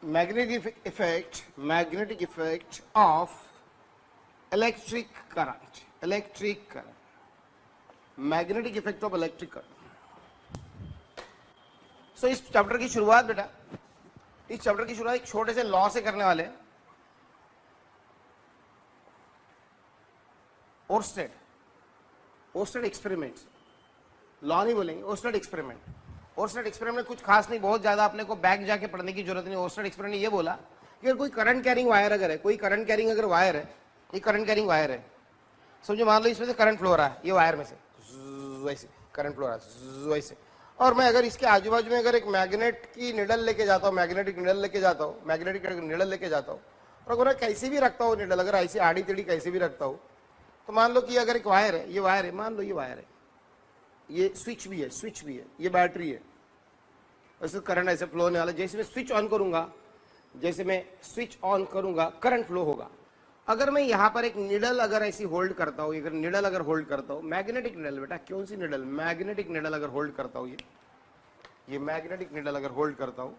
magnetic effect of electric current, magnetic effect of electric current. So इस chapter की शुरुआत बेटा, इस चैप्टर की शुरुआत एक छोटे से लॉ से करने वाले हैं. ओर्स्टेड एक्सपेरिमेंट, लॉ नहीं बोलेंगे, ओर्स्टेड एक्सपेरिमेंट. ओर्स्टेड एक्सपेरिमेंट में कुछ खास नहीं, बहुत ज्यादा अपने को बैक जाके पढ़ने की जरूरत नहीं. ओर्स्टेड एक्सपेरिमेंट ने ये बोला कि अगर कोई करंट कैरिंग वायर अगर है, कोई करंट कैरिंग अगर वायर है, ये करंट कैरिंग वायर है, समझो मान लो इसमें से करंट फ्लो हो रहा है, ये वायर में से वैसे करंट फ्लो हो रहा है वैसे, और मैं अगर इसके आजू बाजू में अगर एक मैग्नेट की निडल लेके जाता हूँ, मैग्नेटिक निडल लेके जाता हूँ, और अगर कैसे भी रखता हूँ निडल, अगर ऐसी आड़ी टेढ़ी कैसे भी रखता हूँ, तो मान लो कि अगर एक वायर है, ये वायर है, मान लो ये वायर है, ये स्विच भी है, ये बैटरी है, वैसे करंट ऐसे फ्लो होने वाला. जैसे मैं स्विच ऑन करूंगा, करंट फ्लो होगा. अगर मैं यहाँ पर एक निडल अगर ऐसी होल्ड करता हूँ, अगर निडल अगर होल्ड करता हूँ, मैग्नेटिक निडल बेटा, कौन सी निडल, मैग्नेटिक निडल अगर होल्ड करता हूँ, ये मैग्नेटिक निडल अगर होल्ड करता हूँ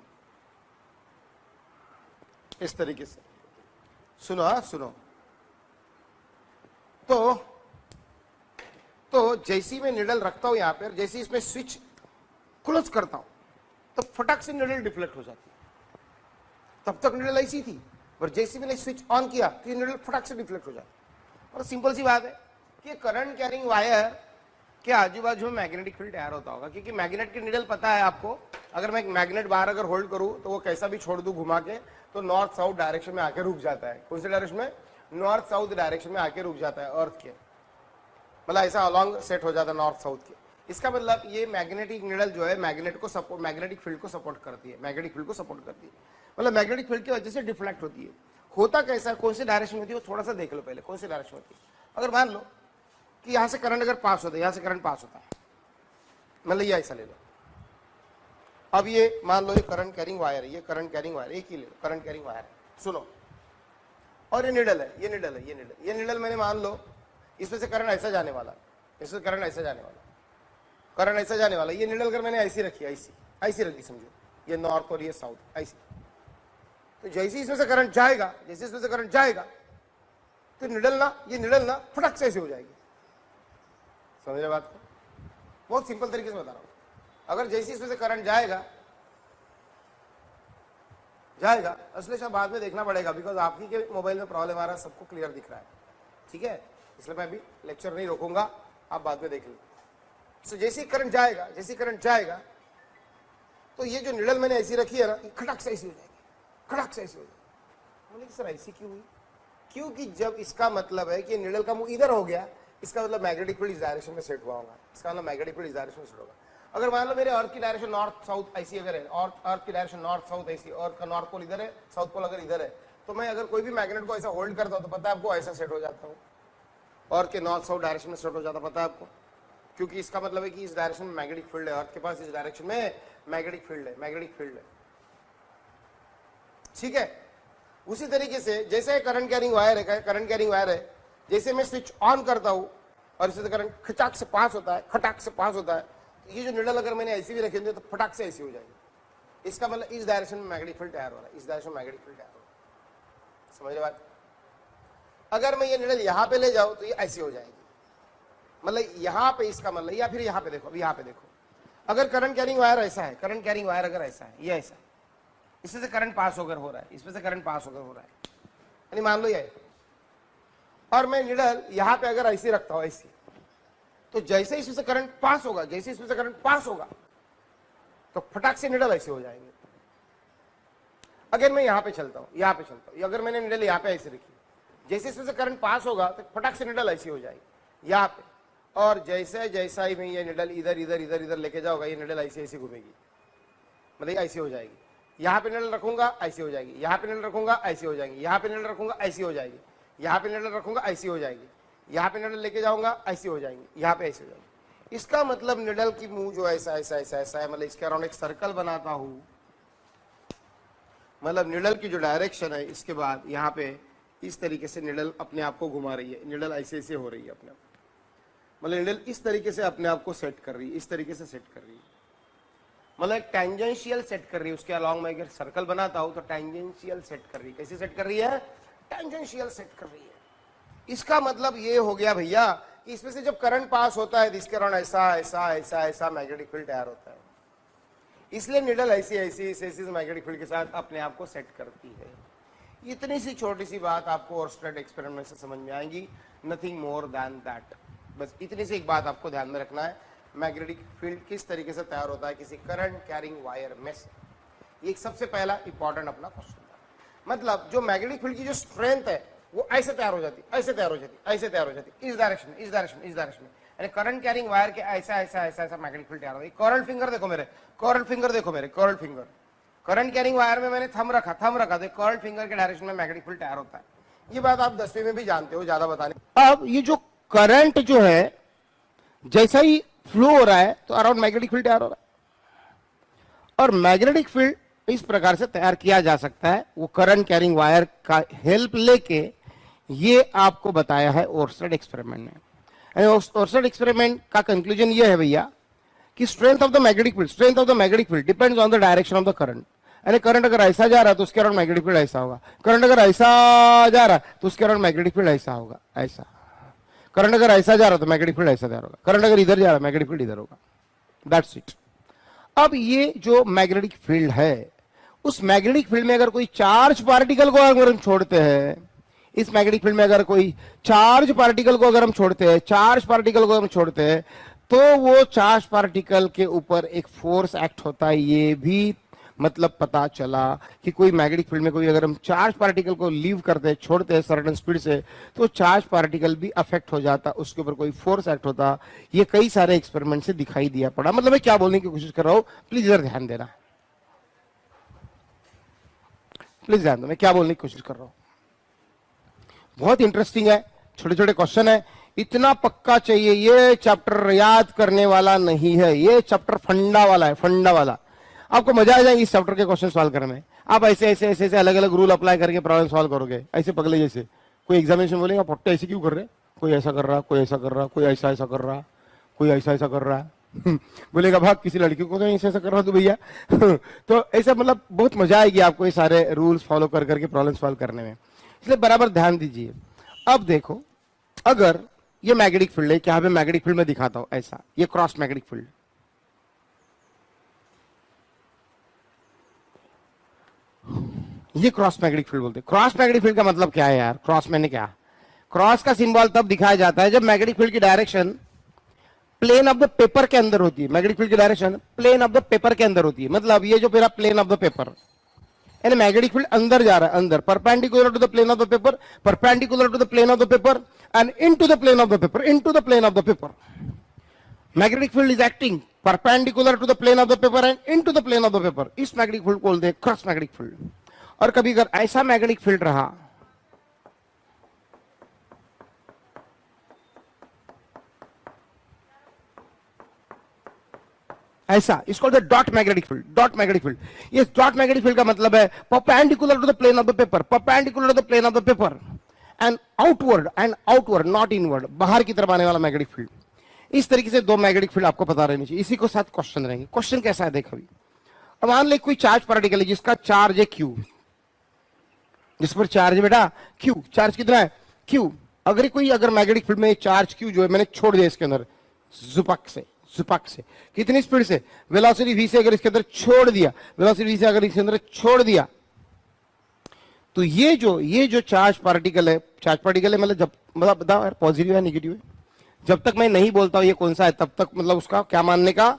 इस तरीके से, सुनो, तो जैसी मैं निडल रखता हूं यहां पर, जैसे इसमें स्विच क्लोज करता हूं, तो फटाक से निडल डिफ्लेक्ट हो जाती है. तब तक निडल ऐसी थी, पर जैसे मैंने स्विच ऑन किया तो ये निडल फटाक से डिफ्लेक्ट हो जाती है. और सिंपल सी बात है कि करंट कैरिंग वायर के आजू बाजू में मैग्नेटिक फील्ड तैयार होता होगा, क्योंकि मैग्नेट की निडल पता है आपको, अगर मैं एक मैग्नेट बाहर अगर होल्ड करूं तो वो कैसा भी छोड़ दूं घुमा के, तो नॉर्थ साउथ डायरेक्शन में आके रुक जाता है. कौन से डायरेक्शन में, नॉर्थ साउथ डायरेक्शन में आके रुक जाता है अर्थ के, मतलब ऐसा अलॉन्ग सेट हो जाता है नॉर्थ साउथ के. इसका मतलब ये मैग्नेटिक निडल जो है मैग्नेटिक फील्ड को सपोर्ट करती है, मतलब मैग्नेटिक फील्ड की वजह से डिफ्लेक्ट होती है. होता कैसा है, कौन से डायरेक्शन में होती है, वो थोड़ा सा देख लो पहले, कौन से डायरेक्शन होती है. अगर मान लो कि यहां से करंट अगर पास होता है, यहां से करंट पास होता है, मतलब ये ऐसा ले लो. अब ये मान लो ये करंट कैरिंग वायर है, एक ही ले लो, करंट कैरिंग वायर है, सुनो, और ये निडल है, ये निडल मैंने मान लो इसमें से करंट ऐसा जाने वाला, करंट ऐसा जाने वाला. ये निडल अगर मैंने ऐसी रखी, ऐसी रखी समझो, ये नॉर्थ और ये साउथ ऐसी, तो जैसे इसमें से करंट जाएगा, तो ये निडल ना फटक से ऐसे हो जाएगी. समझ रहे बात को, बहुत सिंपल तरीके से बता रहा हूं. अगर जैसे इसमें से करंट जाएगा, असली सब बाद में देखना पड़ेगा, बिकॉज आपकी के मोबाइल में प्रॉब्लम आ रहा है, सबको क्लियर दिख रहा है, ठीक है, इसलिए मैं अभी लेक्चर नहीं रोकूंगा, आप बाद में देख लो. तो जैसे ही करंट जाएगा, तो ये जो निडल मैंने ऐसी रखी है ना, खटक से ऐसी हो जाएगी. बोले सर ऐसी क्यों हुई, क्योंकि जब इसका मतलब है कि निडल का मुंह इधर हो गया, इसका मतलब मैग्नेटिक फील्ड इस डायरेक्शन में सेट हुआ होगा, अगर मान लो मेरे अर्थ की डायरेक्शन नॉर्थ साउथ ऐसी अगर है, और अर्थ की डायरेक्शन नॉर्थ साउथ ऐसी, अर्थ का नॉर्थ पोल इधर है, साउथ पोल अगर इधर है, तो मैं अगर कोई भी मैग्नेट को ऐसा होल्ड करता हूं तो पता है आपको ऐसा सेट हो जाता हूँ, अर्थ के नॉर्थ साउथ डायरेक्शन में सेट हो जाता, पता है आपको, क्योंकि इसका मतलब है कि इस डायरेक्शन में मैग्नेटिक फील्ड है, अर्थ के पास इस डायरेक्शन में मैग्नेटिक फील्ड है, ठीक है. उसी तरीके से जैसे करंट कैरिंग वायर है, जैसे मैं स्विच ऑन करता हूं और इससे करंट खटाक से पास होता है, तो ये जो निडल अगर मैंने ऐसी भी रखी तो फटाक से ऐसी हो जाएगी. इसका मतलब इस डायरेक्शन में मैग्नेटिक फील्ड तैयार हो रहा है, समझ रहे बात. अगर मैं ये निडल यहां पे ले जाऊं तो ये ऐसी हो जाएगी, मतलब यहां पे, इसका मतलब, या फिर यहां पे देखो, अगर करंट कैरिंग वायर ऐसा है, अगर ऐसा है, ये ऐसा, इसमें से करंट पास होकर हो रहा है, यानी मान लो ये, और मैं निडल यहां पे अगर ऐसी रखता हूं, ऐसी, तो जैसे इसमें से करंट पास होगा, तो फटाक से निडल ऐसे हो जाएंगे. अगर मैं यहां पे चलता हूं, अगर मैंने निडल यहां पे ऐसे रखी, जैसे इसमें से करंट पास होगा तो फटाक से निडल ऐसी हो जाएगी यहां पे, और जैसा ही मैं ये निडल इधर लेके जाऊंगा, ये निडल ऐसी घूमेगी, मतलब ऐसी हो जाएगी. यहाँ पे निडल रखूंगा ऐसी हो जाएगी, यहाँ पे निडल रखूंगा ऐसी हो जाएगी, यहाँ पे निडल रखूंगा ऐसी हो जाएगी, यहाँ पे निडल रखूंगा ऐसी हो जाएगी, यहाँ पे निडल लेके जाऊंगा ऐसी हो जाएंगी, यहाँ पे ऐसी हो जाएगी. इसका मतलब निडल की मुंह जो ऐसा है, मतलब इसके अराउंड एक सर्कल बनाता हूं, मतलब निडल की जो डायरेक्शन है, इसके बाद यहाँ पे इस तरीके से निडल अपने आप को घुमा रही है, निडल ऐसे हो रही है अपने आप, मतलब निडल इस तरीके से अपने आप को सेट कर रही है, मतलब एक टेंजेंशियल सेट कर रही है, उसके अलॉन्ग में अगर सर्कल बनाता हूं तो टेंजेंशियल सेट कर रही है। कैसे सेट कर रही है? टेंजेंशियल सेट कर रही है। इसका मतलब ये हो गया भैया कि इसमें से जब करंट पास होता है इसके अराउंड ऐसा ऐसा ऐसा ऐसा मैग्नेटिक फील्ड तैयार होता है। इसलिए निडल ऐसी ऐसी ऐसी मैग्नेटिक फील्ड के साथ अपने आप को सेट करती है। इतनी सी छोटी सी बात आपको ओरस्टेड एक्सपेरिमेंट से समझ में आएगी, नथिंग मोर देन दैट। बस इतनी सी एक बात आपको ध्यान में रखना है, मैग्नेटिक फील्ड किस तरीके से तैयार होता है किसी करंट कैरिंग वायर में से। ये एक सबसे पहला इंपॉर्टेंट अपना क्वेश्चन था। मतलब जो मैग्नेटिक फील्ड की जो स्ट्रेंथ है वो ऐसे तैयार हो जाती, ऐसे तैयार हो जाती, ऐसे तैयार हो जाती, इस डायरेक्शन में, इस डायरेक्शन में, इस डायरेक्शन में। यानी करंट कैरिंग वायर के ऐसा ऐसा ऐसा ऐसा मैग्नेटिक फील्ड तैयार होता है। कॉरल फिंगर देखो मेरे, कॉरल फिंगर देखो मेरे, curl finger. Current carrying wire में मैंने थंब रखा तो कॉरल फिंगर के डायरेक्शन में मैग्नेटिक फील्ड तैयार होता है। ये बात आप 10वीं में भी जानते हो, ज्यादा बताने। अब ये जो करंट जो है जैसा ही फ्लो हो रहा है तो अराउंड मैग्नेटिक फील्ड तैयार हो रहा है। और मैग्नेटिक फील्ड इस प्रकार से तैयार किया जा सकता है, वो करंट कैरिंग वायर का हेल्प लेके। ये आपको बताया है ओरस्टेड एक्सपेरिमेंट में। ओरस्टेड एक्सपेरिमेंट का कंक्लूजन ये है भैया कि strength of the magnetic field depends on the direction of the current. यानी करंट अगर ऐसा जा रहा है तो उसके अराउंड मैग्नेटिक फील्ड ऐसा होगा, करंट अगर ऐसा जा रहा है तो उसके अराउंड मैग्नेटिक फील्ड ऐसा होगा, ऐसा। करंट अगर ऐसा जा रहा है तो मैग्नेटिक फील्ड ऐसा तैयार होगा, करंट अगर इधर जा रहा है मैग्नेटिक फील्ड इधर होगा। That's it. अब ये जो मैग्नेटिक फील्ड है, उस मैग्नेटिक फील्ड में अगर कोई चार्ज पार्टिकल को अगर हम छोड़ते हैं, इस मैग्नेटिक फील्ड में अगर कोई चार्ज पार्टिकल को अगर हम छोड़ते हैं तो वो चार्ज पार्टिकल के ऊपर एक फोर्स एक्ट होता है। ये भी मतलब पता चला कि कोई मैग्नेटिक फील्ड में कोई अगर हम चार्ज पार्टिकल को लीव करते हैं, छोड़ते हैं सर्टेन स्पीड से, तो चार्ज पार्टिकल भी अफेक्ट हो जाता, उसके ऊपर कोई फोर्स एक्ट होता। ये कई सारे एक्सपेरिमेंट से दिखाई दिया पड़ा। मतलब मैं क्या बोलने की कोशिश कर रहा हूं, प्लीज इधर ध्यान देना, प्लीज ध्यान दो मैं क्या बोलने की कोशिश कर रहा हूं। बहुत इंटरेस्टिंग है, छोटे छोटे क्वेश्चन है। इतना पक्का चाहिए, ये चैप्टर याद करने वाला नहीं है, ये चैप्टर फंडा वाला है, फंडा वाला। आपको मजा आ जाएगी इस चैप्टर के क्वेश्चन सॉल्व करने में। आप ऐसे ऐसे ऐसे ऐसे अलग अलग रूल अप्लाई करके प्रॉब्लम सॉल्व करोगे, ऐसे पगले जैसे। कोई एग्जामिनेशन बोलेगा पट्टे ऐसे क्यों कर रहे, कोई ऐसा कर रहा, कोई ऐसा कर रहा, कोई ऐसा ऐसा कर रहा, कोई ऐसा ऐसा कर रहा बोलेगा भाग किसी लड़की को तो ऐसा ऐसा कर रहा तू भैया तो ऐसा मतलब बहुत मजा आएगी आपको ये सारे रूल्स फॉलो कर करके प्रॉब्लम सॉल्व करने में। इसलिए बराबर ध्यान दीजिए। अब देखो, अगर ये मैग्नेटिक फील्ड है, क्या मैं मैग्नेटिक फील्ड में दिखाता हूं ऐसा, ये क्रॉस मैग्नेटिक फील्ड, ये क्रॉस मैग्नेटिक फील्ड बोलते हैं। क्रॉस मैग्नेटिक फील्ड का मतलब क्या है यार? क्रॉस मैंने क्या, क्रॉस का सिंबल तब दिखाया जाता है जब मैग्नेटिक फील्ड की direction plane of the paper के अंदर होती है। मैग्नेटिक फील्ड की direction plane of the paper के अंदर होती है। मतलब ये जो मेरा प्लेन ऑफ द पेपर, यानी मैग्नेटिक फील्ड अंदर जा रहा है, अंदर, perpendicular to the plane of the paper, perpendicular to the plane of the paper and into the plane of the paper, into the plane of the paper. Magnetic field is acting perpendicular to the plane of the paper and into the plane of the paper. इस magnetic field को बोलते हैं cross magnetic field. और कभी अगर ऐसा magnetic field रहा, ऐसा, इसको dot magnetic field, dot magnetic field. ये डॉट मैग्नेटिक फील्ड का मतलब है perpendicular to the plane of the paper, perpendicular to the plane of the paper and outward not inward, बाहर की तरफ आने वाला मैग्नेटिक फील्ड। इस तरीके से दो मैग्नेटिक फील्ड आपको पता रहनी चाहिए। इसी को साथ क्वेश्चन रहेंगे। क्वेश्चन कैसा है देख अभी। अब मान ले कोई चार्ज पार्टिकल है जिसका चार्ज है क्यू, जिस पर चार्ज है बेटा क्यू, चार्ज कितना है क्यू। अगर मैग्नेटिक फील्ड में चार्ज क्यू जो है मैंने छोड़ दिया इसके अंदर जुपक से, कितनी स्पीड से, वेलोसिटी v से अगर इसके अंदर छोड़ दिया, वेलोसिटी v से अगर इसके अंदर छोड़ दिया, तो ये जो चार्ज पार्टिकल है मतलब जब, मतलब बताओ यार पॉजिटिव है नेगेटिव है? जब तक मैं नहीं बोलता हूं ये कौन सा है तब तक मतलब उसका क्या मानने का,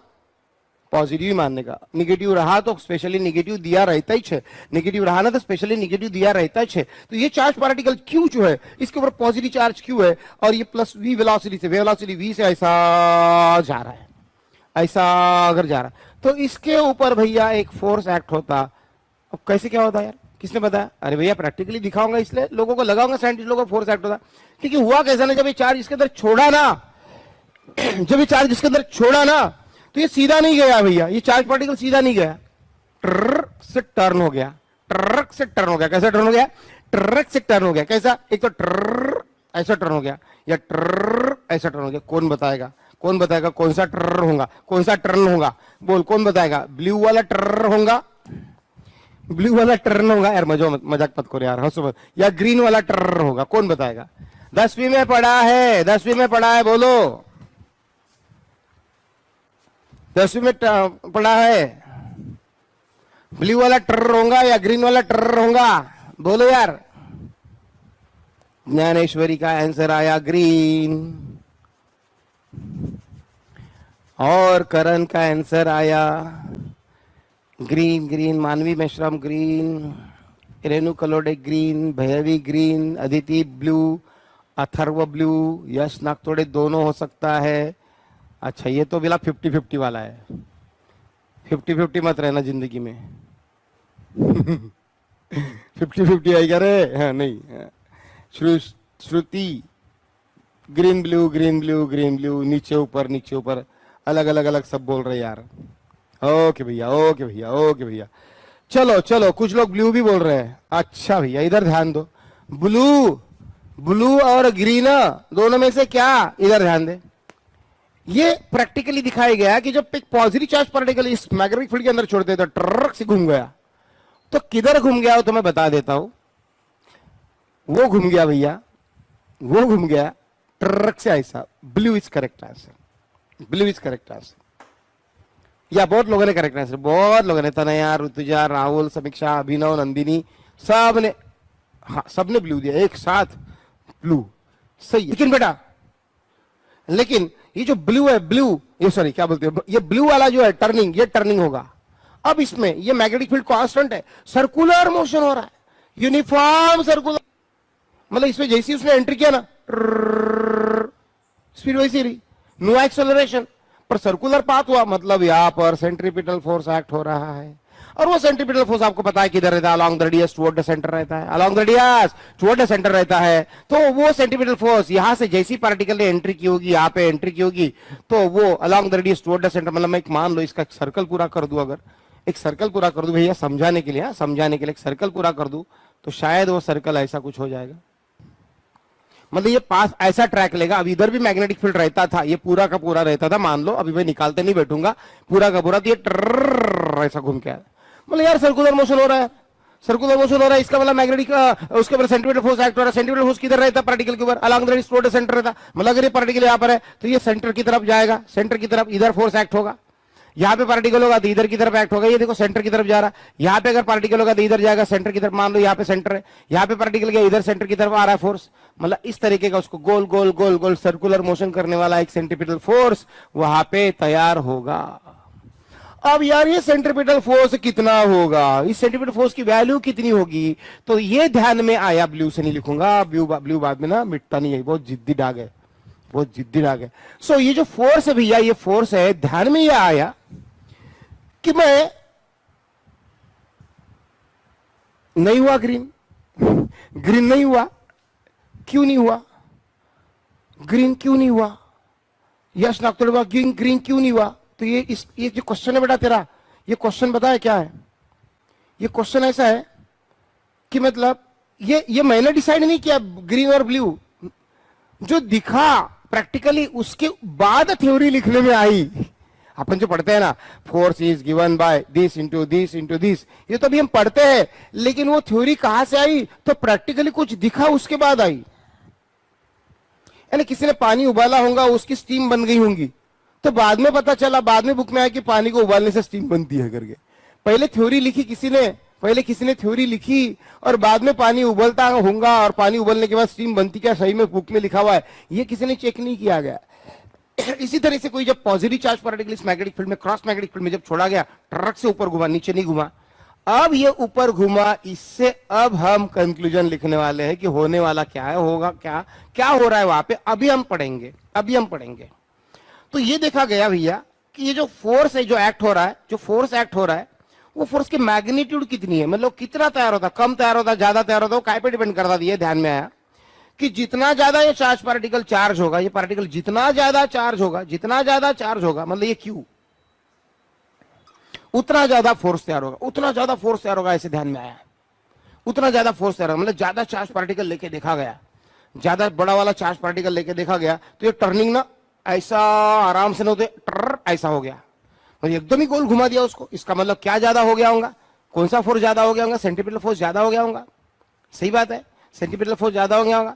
पॉजिटिव ही मानने का। नेगेटिव रहा तो स्पेशली नेगेटिव दिया रहता ही है, नेगेटिव रहा ना तो स्पेशली नेगेटिव दिया रहता है। तो ये चार्ज पार्टिकल क्यू जो है इसके ऊपर पॉजिटिव चार्ज क्यू है और ये प्लस वी वेलोसिटी वी से ऐसा जा रहा है, ऐसा अगर जा रहा है तो इसके ऊपर भैया एक फोर्स एक्ट होता। अब कैसे क्या होता यार, किसने बताया? अरे भैया प्रैक्टिकली दिखाऊंगा, इसलिए लोगों को लगाऊंगा, साइंटिस्ट लोगों को फोर्स एक्ट होता। क्योंकि हुआ कैसा ना, जब ये चार्ज इसके अंदर छोड़ा ना, जब ये चार्ज इसके अंदर छोड़ा ना तो ये सीधा नहीं गया भैया, ये चार्ज पार्टिकल सीधा नहीं गया, ट्रक से टर्न हो गया, ट्रक से टर्न हो गया। कैसा टर्न हो गया? ट्रक से टर्न हो गया। कैसा? एक तो ट्रक ऐसा टर्न हो गया या ट्रक ऐसा टर्न हो गया। कौन बताएगा? कौन बताएगा कौन सा टर्र होगा, कौन सा टर्न होगा? बोल, कौन बताएगा? ब्लू वाला टर्र होगा, ब्लू वाला टर्न होगा यार, मजाक मत करो यार, हंसो मत, या ग्रीन वाला टर्र होगा? कौन बताएगा? 10वीं में पढ़ा है, 10वीं में पढ़ा है, बोलो 10वीं में पढ़ा है। ब्लू वाला टर्र होगा या ग्रीन वाला टर्र होगा? बोलो यार। ज्ञानेश्वरी का आंसर आया ग्रीन, और करण का आंसर आया green. Green, Manvi Meshram green, Renu Kalode green, Bhairavi green, Aditi blue, Atharva blue, Yash Nagtode दोनों हो सकता है। अच्छा, ये तो बिला 50-50 वाला है, 50-50 मत रहना जिंदगी में। 50-50 आई क्या रे? हाँ, नहीं। Shruti green blue, green blue, green blue, नीचे ऊपर नीचे ऊपर, अलग अलग अलग सब बोल रहे यार। ओके भैया, ओके भैया, ओके भैया। चलो चलो, कुछ लोग ब्लू भी बोल रहे हैं। अच्छा भैया, इधर ध्यान दो। ब्लू, ब्लू और ग्रीन दोनों में से क्या? इधर ध्यान दे। ये प्रैक्टिकली दिखाया गया कि जब एक पॉजिटिव चार्ज पार्टिकल इस मैग्नेटिक फील्ड के अंदर छोड़ते तो ट्रक से घूम गया, तो किधर घूम गया वो तो मैं बता देता हूं। वो घूम गया भैया, वो घूम गया ट्रक से ऐसा। Blue is correct answer, blue is correct answer. या बहुत लोगों ने करेक्ट आंसर, बहुत लोगों ने, तनया, ऋतुजा, राहुल, समीक्षा, अभिनव, नंदिनी, सबने, हाँ सबने ब्लू दिया एक साथ, ब्लू सही है। लेकिन बेटा, लेकिन ये जो ब्लू है, ब्लू, ये सॉरी क्या बोलते हैं, ये ब्लू वाला जो है टर्निंग, ये टर्निंग होगा। अब इसमें ये मैग्नेटिक फील्ड कांस्टेंट है, सर्कुलर मोशन हो रहा है, यूनिफॉर्म सर्कुलर, मतलब इसमें जैसी उसने एंट्री किया ना, स्पीड वैसी रही, नो एक्सेलरेशन, पर सर्कुलर पाथ हुआ, मतलब यहां पर सेंट्रीपिटल फोर्स एक्ट हो रहा है। और वो सेंट्रीपिटल फोर्स आपको पता है किधर रहता है? Along the radius toward the centre रहता है, along the radius toward the centre रहता है। तो वो सेंट्रीपिटल फोर्स यहां से जैसी पार्टिकल ने एंट्री की होगी, यहां पे एंट्री की होगी, तो वो along the radius toward the centre, मतलब मैं एक मान लो इसका एक सर्कल पूरा कर दूं, अगर एक सर्कल पूरा कर दूं भैया, समझाने के लिए, समझाने के लिए एक सर्कल पूरा कर दूं, तो शायद वो सर्कल ऐसा कुछ हो जाएगा। मतलब ये पास ऐसा ट्रैक लेगा। अब इधर भी मैग्नेटिक फील्ड रहता था, ये पूरा का पूरा रहता था, मान लो, अभी मैं निकालते नहीं बैठूंगा, पूरा का पूरा, तो ये ऐसा घूम के आया। मतलब यार सर्कुलर मोशन हो रहा है, सर्कुलर मोशन हो रहा है, इसका मतलब मैग्नेटिक उसके ऊपर सेंटीमीटर फोर्स एक्ट हो रहा है। सेंटीमीटर फोर्स किधर रहता है? पार्टिकल के ऊपर, along the radius toward the centre रहता। मतलब अगर ये पार्टिकल यहाँ पर है तो ये सेंटर की तरफ जाएगा, सेंटर की तरफ इधर फोर्स एक्ट होगा। यहाँ पे पार्टिकल होगा तो इधर की तरफ एक्ट होगा, ये देखो सेंटर की तरफ जा रहा है। यहाँ पे अगर पार्टिकल होगा तो इधर जाएगा सेंटर की तरफ, मान लो यहाँ पे सेंटर है, यहाँ पे पार्टिकल गया इधर सेंटर की तरफ आ रहा है फोर्स। मतलब इस तरीके का उसको गोल गोल गोल गोल सर्कुलर मोशन करने वाला एक सेंट्रीपिटल फोर्स वहां पे तैयार होगा। अब यार ये सेंट्रीपिटल फोर्स कितना होगा, इस सेंट्रीपिटल फोर्स की वैल्यू कितनी होगी, तो ये ध्यान में आया। ब्लू से नहीं लिखूंगा, ब्लू बाद में ना मिटता नहीं है, बहुत जिद्दी डाग है, बहुत जिद्दी डाग है। सो ये जो फोर्स है भैया, ये फोर्स है, ध्यान में ये आया कि मैं नहीं हुआ ग्रीन, ग्रीन नहीं हुआ, क्यों नहीं हुआ ग्रीन, क्यों नहीं हुआ? यश नागतोड़े ग्रीन, ग्रीन क्यों नहीं हुआ? तो ये जो क्वेश्चन है बेटा तेरा, ये क्वेश्चन पता है क्या है? ये क्वेश्चन ऐसा है कि मतलब ये मैंने डिसाइड नहीं किया ग्रीन और ब्लू, जो दिखा प्रैक्टिकली उसके बाद थ्योरी लिखने में आई। अपन जो पढ़ते हैं ना, force is given by this into this into this, ये तो अभी हम पढ़ते हैं, लेकिन वो थ्योरी कहां से आई? तो प्रैक्टिकली कुछ दिखा उसके बाद आई। यानी किसी ने पानी उबाला होगा, उसकी स्टीम बन गई होंगी, तो बाद में पता चला, बाद में बुक में आया कि पानी को उबालने से स्टीम बनती है करके। पहले थ्योरी लिखी किसी ने, पहले किसी ने थ्योरी लिखी और बाद में पानी उबलता होगा, और पानी उबलने के बाद स्टीम बनती, क्या सही में बुक में लिखा हुआ है? ये किसी ने चेक नहीं किया गया। इसी तरह से कोई जब पॉजिटिव चार्ज पार्टिकल इस मैग्नेटिक फील्ड में, क्रॉस मैग्नेटिक फील्ड में जब छोड़ा गया, ट्रक से ऊपर घुमा, नीचे नहीं घुमा, अब ये ऊपर घुमा। इससे अब हम कंक्लूजन लिखने वाले हैं कि होने वाला क्या है, होगा क्या, क्या हो रहा है वहां पे, अभी हम पढ़ेंगे, अभी हम पढ़ेंगे। तो ये देखा गया भैया कि ये जो फोर्स है, जो एक्ट हो रहा है, जो फोर्स एक्ट हो रहा है, वो फोर्स की मैग्नीट्यूड कितनी है, मतलब कितना तैयार होता, कम तैयार होता, ज्यादा तैयार होता, वो काय पे डिपेंड करता था? ये ध्यान में आया कि जितना ज्यादा ये चार्ज पार्टिकल चार्ज होगा, ये पार्टिकल जितना ज्यादा चार्ज होगा, जितना ज्यादा चार्ज होगा, मतलब ये क्यू, उतना ज्यादा फोर्स तैयार होगा, उतना ज्यादा फोर्स तैयार होगा, ऐसे ध्यान में आया। उतना ज्यादा फोर्स तैयार होगा, मतलब ज्यादा चार्ज पार्टिकल लेके देखा गया, ज्यादा बड़ा वाला चार्ज पार्टिकल लेके देखा गया, तो ये टर्निंग ना ऐसा आराम से नोते ऐसा हो गया, तो एकदम ही गोल घुमा दिया उसको। इसका मतलब क्या ज्यादा हो गया होगा, कौन सा फोर्स ज्यादा हो गया होगा, सेंटीपिटल फोर्स ज्यादा हो गया होगा। सही बात है, सेंटीपिटल फोर्स ज्यादा हो गया होगा।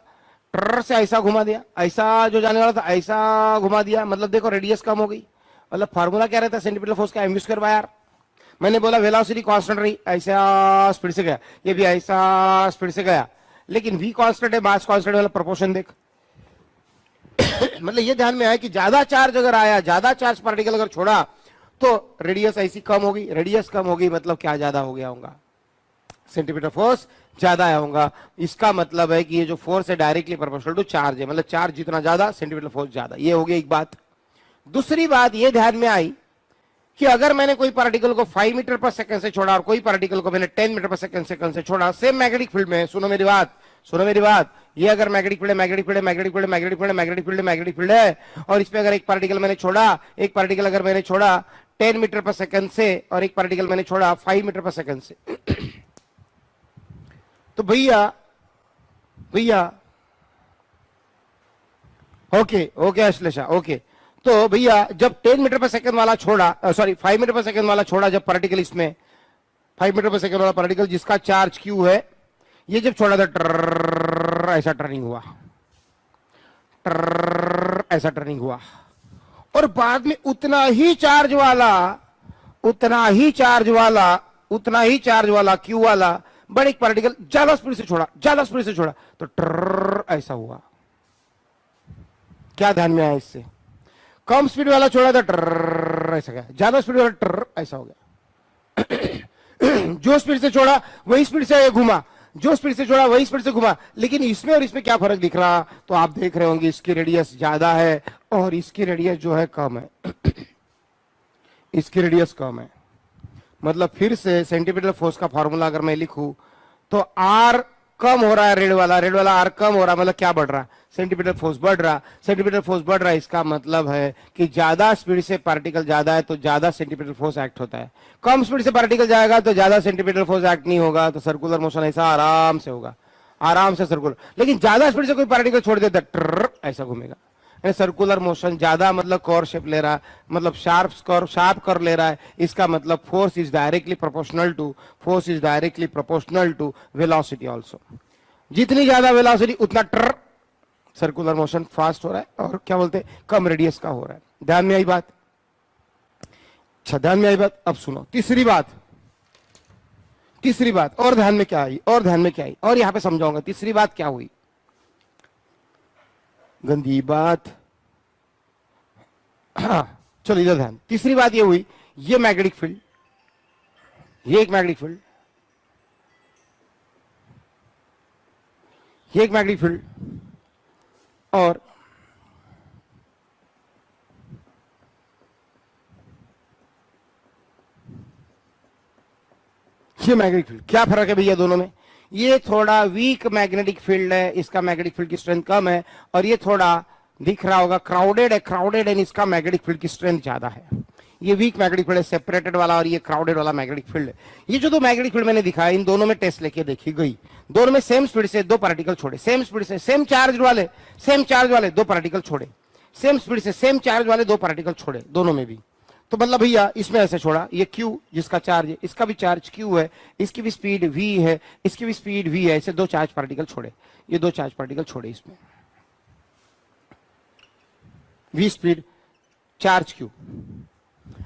ट्र से ऐसा घुमा दिया, ऐसा जो जाने वाला था ऐसा घुमा दिया, मतलब देखो रेडियस कम हो गई। मतलब फार्मूला क्या रहता है सेंटीपिटल फोर्स का, mv²/r। मैंने बोला वेलोसिटी कांस्टेंट रही, ऐसा स्पीड से गया, ये भी ऐसा स्पीड से गया, लेकिन v कांस्टेंट है, मास कांस्टेंट, वाला प्रोपोर्शन देख। मतलब ये ध्यान में आया कि ज्यादा चार्ज अगर आया, ज्यादा चार्ज पार्टिकल अगर छोड़ा तो रेडियस ऐसी कम होगी। रेडियस कम होगी मतलब क्या ज्यादा हो गया होगा, सेंटीमीटर फोर्स ज्यादा आया होगा। इसका मतलब है कि ये जो फोर्स है डायरेक्टली प्रोपोर्शनल टू चार्ज है, मतलब चार्ज जितना ज्यादा सेंटीमीटर फोर्स ज्यादा। ये हो गई एक बात। दूसरी बात ये ध्यान में आई कि अगर मैंने कोई पार्टिकल को 5 मीटर पर सेकंड से छोड़ा और कोई पार्टिकल को मैंने 10 मीटर पर सेकंड से छोड़ा, सेम मैग्नेटिक फील्ड में, सुनो मेरी बात, सुनो मेरी बात, ये अगर मैग्नेटिक फील्ड है, मैग्नेटिक फील्ड है, मैग्नेटिक फील्ड है, मैग्नेटिक फील्ड है, मैग्नेटिक फील्ड है, मैग्नेटिक फील्ड है, और इसमें अगर एक पार्टिकल मैंने छोड़ा, एक पार्टिकल अगर मैंने छोड़ा 10 मीटर पर सेकंड से और एक पार्टिकल मैंने छोड़ा 5 मीटर पर सेकंड से, तो भैया ओके अश्लेषा, ओके, तो भैया जब 10 मीटर पर सेकंड वाला छोड़ा, सॉरी 5 मीटर पर सेकंड वाला छोड़ा जब पार्टिकल, इसमें 5 मीटर पर सेकंड वाला पार्टिकल जिसका चार्ज क्यू है, ये जब छोड़ा था ऐसा टर्निंग हुआ, ऐसा टर्निंग हुआ, और बाद में उतना ही चार्ज वाला क्यू वाला बड़े एक पार्टिकल ज्यादा स्पीड से छोड़ा तो ऐसा हुआ। क्या ध्यान में आया इससे? कम स्पीड वाला छोड़ा था ऐसा गया, ज्यादा स्पीड वाला ऐसा हो गया। जो स्पीड से छोड़ा वही स्पीड से घुमा, जो स्पीड से छोड़ा वही स्पीड से घुमा, लेकिन इसमें और इसमें क्या फर्क दिख रहा, तो आप देख रहे होंगे इसकी रेडियस ज्यादा है और इसकी रेडियस जो है कम है। इसकी रेडियस कम है, मतलब फिर से सेंटीमीटर फोर्स का फॉर्मूला अगर मैं लिखूं तो आर कम हो रहा है, रेड वाला आर कम हो रहा है, मतलब क्या बढ़ रहा है, सेंटीमीटर फोर्स बढ़ रहा है। इसका मतलब है कि ज्यादा स्पीड से पार्टिकल ज्यादा है तो ज्यादा सेंटीमीटर फोर्स एक्ट होता है, कम स्पीड से पार्टिकल जाएगा तो ज्यादा सेंटीमीटर फोर्स एक्ट नहीं होगा, तो सर्कुलर मोशन ऐसा आराम से होगा, आराम से सर्कुलर। लेकिन ज्यादा स्पीड से कोई पार्टिकल छोड़ देता ऐसा घूमेगा, सर्कुलर मोशन ज्यादा मतलब कॉर शेप ले रहा है, मतलब शार्प कर ले रहा है। इसका मतलब force is directly proportional to velocity also. जितनी ज्यादा वेलोसिटी उतना सर्कुलर मोशन फास्ट हो रहा है, और क्या बोलते हैं कम रेडियस का हो रहा है। ध्यान में आई बात? अच्छा, ध्यान में आई बात। अब सुनो तीसरी बात और ध्यान में क्या आई, और यहां पे समझाऊंगा तीसरी बात क्या हुई। गंदी बात, हाँ चलो इधर ध्यान। तीसरी बात ये हुई, ये मैग्नेटिक फील्ड, ये एक मैग्नेटिक फील्ड, ये एक मैग्नेटिक फील्ड, और ये मैग्नेटिक फील्ड। क्या फर्क है भैया दोनों में? ये थोड़ा वीक मैग्नेटिक फील्ड है, इसका मैग्नेटिक फील्ड की स्ट्रेंथ कम है, और ये थोड़ा दिख रहा होगा क्राउडेड है, इसका मैग्नेटिक फील्ड की स्ट्रेंथ ज्यादा है। ये वीक मैग्नेटिक फील्ड है सेपरेटेड वाला, और ये क्राउडेड वाला मैग्नेटिक फील्ड है। ये जो दो मैग्नेटिक फील्ड मैंने दिखाया, इन दोनों में टेस्ट लेके देखी गई, दोनों में सेम स्पीड से दो पार्टिकल छोड़े, सेम स्पीड से सेम चार्ज वाले दो पार्टिकल छोड़े, सेम स्पीड से सेम चार्ज वाले दो पार्टिकल छोड़े, दोनों में भी। तो मतलब भैया इसमें ऐसे छोड़ा, ये Q जिसका चार्ज है, इसका भी चार्ज Q है, इसकी भी स्पीड V है, इसकी भी स्पीड V है, ऐसे दो चार्ज पार्टिकल छोड़े, ये दो चार्ज पार्टिकल छोड़े, इसमें V स्पीड चार्ज Q,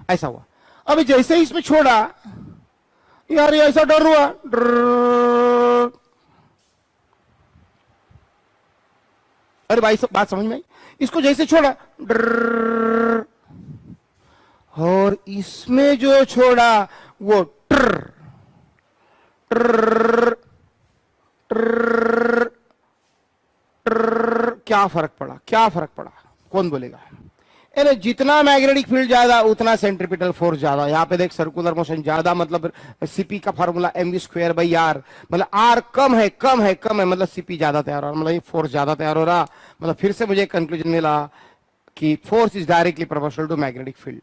ऐसा हुआ। अब जैसे ही इसमें छोड़ा यार, ये ऐसा डर हुआ, अरे भाई सब बात समझ में आई? इसको जैसे छोड़ा और इसमें जो छोड़ा वो क्या फर्क पड़ा कौन बोलेगा? अरे जितना मैग्नेटिक फील्ड ज्यादा उतना सेंट्रीपिटल फोर्स ज्यादा। यहाँ पे देख सर्कुलर मोशन ज्यादा, मतलब सीपी का फॉर्मूला mv²/r, मतलब r कम है मतलब सीपी ज्यादा तैयार हो रहा, मतलब ये फोर्स ज्यादा तैयार हो रहा। मतलब फिर से मुझे कंक्लूजन मिला कि force is directly proportional to magnetic field.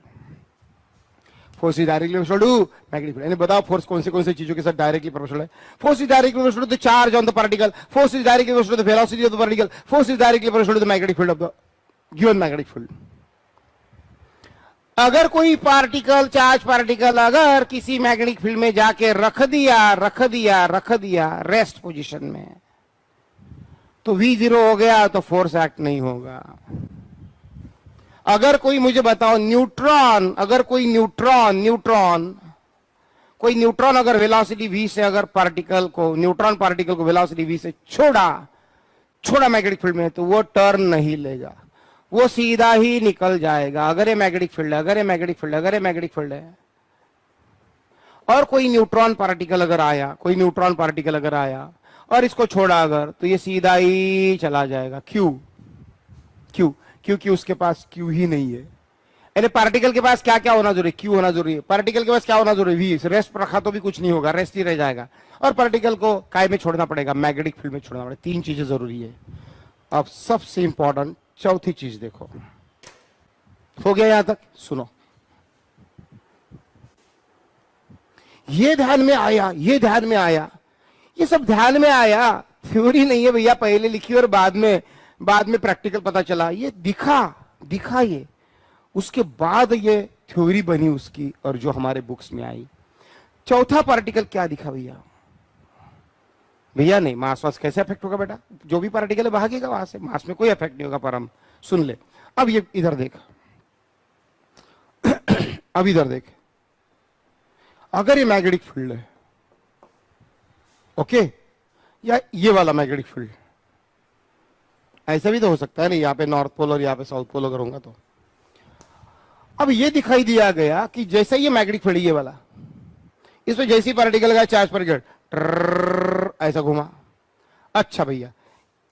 Force is directly proportional to magnetic field. बताओ फोर्स कौन से चीजों के साथ डायरेक्टली प्रोपोर्शनल है? Force is directly proportional to the charge on the particle, force is directly proportional to the velocity of the particle, force is directly proportional to the magnetic field of the given magnetic field. अगर कोई particle, charge particle अगर किसी magnetic field में जाके रख दिया rest position में, तो V0 हो गया, तो फोर्स एक्ट नहीं होगा। अगर कोई मुझे बताओ न्यूट्रॉन, अगर कोई न्यूट्रॉन अगर वेलोसिटी v से अगर न्यूट्रॉन पार्टिकल को वेलोसिटी v से छोड़ा मैग्नेटिक फील्ड में, तो वो टर्न नहीं लेगा, वो सीधा ही निकल जाएगा। अगर ये मैग्नेटिक फील्ड है, और कोई न्यूट्रॉन पार्टिकल अगर आया और इसको छोड़ा अगर, तो ये सीधा ही चला जाएगा। क्योंकि उसके पास क्यू ही नहीं है। यानी पार्टिकल के पास क्या क्या होना जरूरी है? क्यू होना जरूरी है। पार्टिकल के पास क्या होना जरूरी है? वी। रेस्ट रखा तो भी कुछ नहीं होगा, रेस्ट ही रह जाएगा। और पार्टिकल को काय में छोड़ना पड़ेगा? मैग्नेटिक फील्ड में छोड़ना पड़ेगा। तीन चीजें जरूरी है। अब सबसे इंपॉर्टेंट चौथी चीज देखो। हो गया यहां तक? सुनो, ये ध्यान में आया, ये सब ध्यान में आया, थ्योरी नहीं है भैया, पहले लिखी और बाद में प्रैक्टिकल पता चला। ये दिखा ये, उसके बाद ये थ्योरी बनी उसकी, और जो हमारे बुक्स में आई। चौथा पार्टिकल क्या दिखा भैया नहीं, मास वास कैसे अफेक्ट होगा बेटा? जो भी पार्टिकल है भागेगा वहां से, मास में कोई अफेक्ट नहीं होगा। पर हम सुन ले, अब ये इधर देख अब इधर देख, अगर ये मैग्नेटिक फील्ड है, ओके, या ये वाला मैग्नेटिक फील्ड, ऐसा भी तो हो सकता है ना, यहाँ पे नॉर्थ पोल और यहाँ पे साउथ पोल अगर होगा तो। अब ये दिखाई दिया गया कि जैसे ये मैग्नेटिक फील्ड ये वाला, इसमें जैसी पार्टिकल का चार्ज पार्टिकल ऐसा घुमा। अच्छा भैया,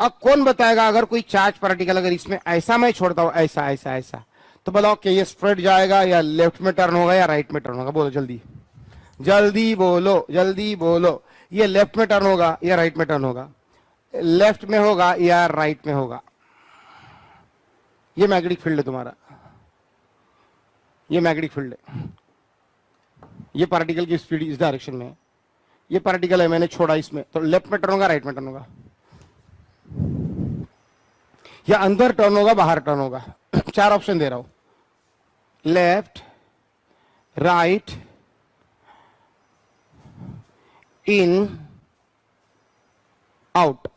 अब कौन बताएगा अगर कोई चार्ज पार्टिकल अगर इसमें ऐसा मैं छोड़ता हूं, ऐसा, तो बताओ कि ये स्प्रेड जाएगा या लेफ्ट में टर्न होगा या राइट में टर्न होगा? बोलो जल्दी बोलो। ये लेफ्ट में टर्न होगा या राइट में टर्न होगा? लेफ्ट में होगा या राइट में होगा? ये मैग्नेटिक फील्ड है तुम्हारा, ये मैग्नेटिक फील्ड है। ये पार्टिकल की स्पीड इस डायरेक्शन में है, ये पार्टिकल है मैंने छोड़ा इसमें, तो लेफ्ट में टर्न होगा राइट में टर्न होगा? या अंदर टर्न होगा बाहर टर्न होगा? चार ऑप्शन दे रहा हूं, left, right, in, out.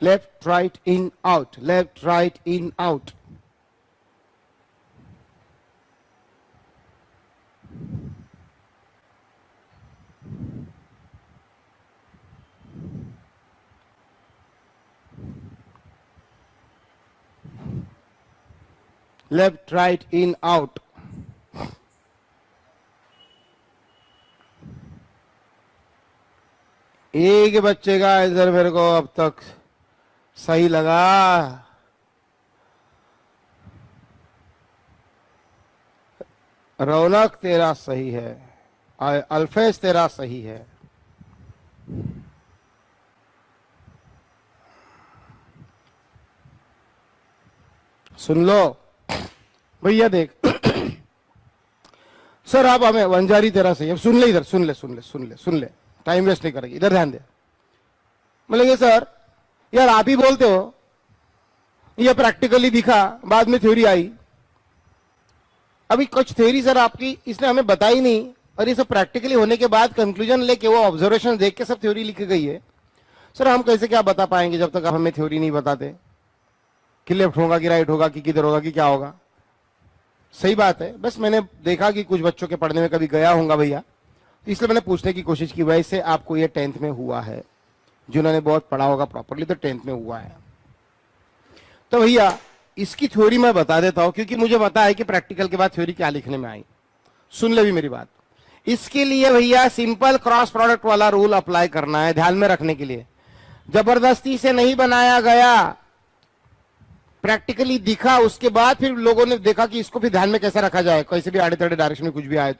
Left right in out, left right in out. Left right in out. एक बच्चे का आंसर मेरे को अब तक सही लगा। रौनक तेरा सही है, अल्फेज तेरा सही है। सुन लो भैया, देख सर आप हमें वंजारी तेरा सही है। सुन ले इधर, सुन ले, टाइम वेस्ट नहीं करेगी, इधर ध्यान दे। बोलेंगे सर यार आप ही बोलते हो, ये प्रैक्टिकली दिखा, बाद में थ्योरी आई। अभी कुछ थ्योरी सर आपकी इसने हमें बताई नहीं, और ये सब प्रैक्टिकली होने के बाद कंक्लूजन लेके, वो ऑब्जर्वेशन देख के सब थ्योरी लिखी गई है। सर हम कैसे क्या बता पाएंगे जब तक आप हमें थ्योरी नहीं बताते कि लेफ्ट होगा कि राइट होगा कि किधर होगा कि क्या होगा? सही बात है, बस मैंने देखा कि कुछ बच्चों के पढ़ने में कभी गया होगा भैया, तो इसलिए मैंने पूछने की कोशिश की। वैसे आपको ये 10th में हुआ है, जिन्होंने बहुत पढ़ा होगा प्रॉपरली तो 10th में हुआ है। तो भैया इसकी थ्योरी मैं बता देता हूं, क्योंकि मुझे पता है कि प्रैक्टिकल के बाद थ्योरी क्या लिखने में आई। सुन ले भी मेरी बात। इसके लिए भैया सिंपल क्रॉस प्रोडक्ट वाला रूल अप्लाई करना है, ध्यान में रखने के लिए। जबरदस्ती से नहीं बनाया गया, प्रैक्टिकली दिखा, उसके बाद फिर लोगों ने देखा कि इसको भी ध्यान में कैसे रखा जाए, कैसे भी आड़े तेड़े डायरेक्शन में कुछ भी आए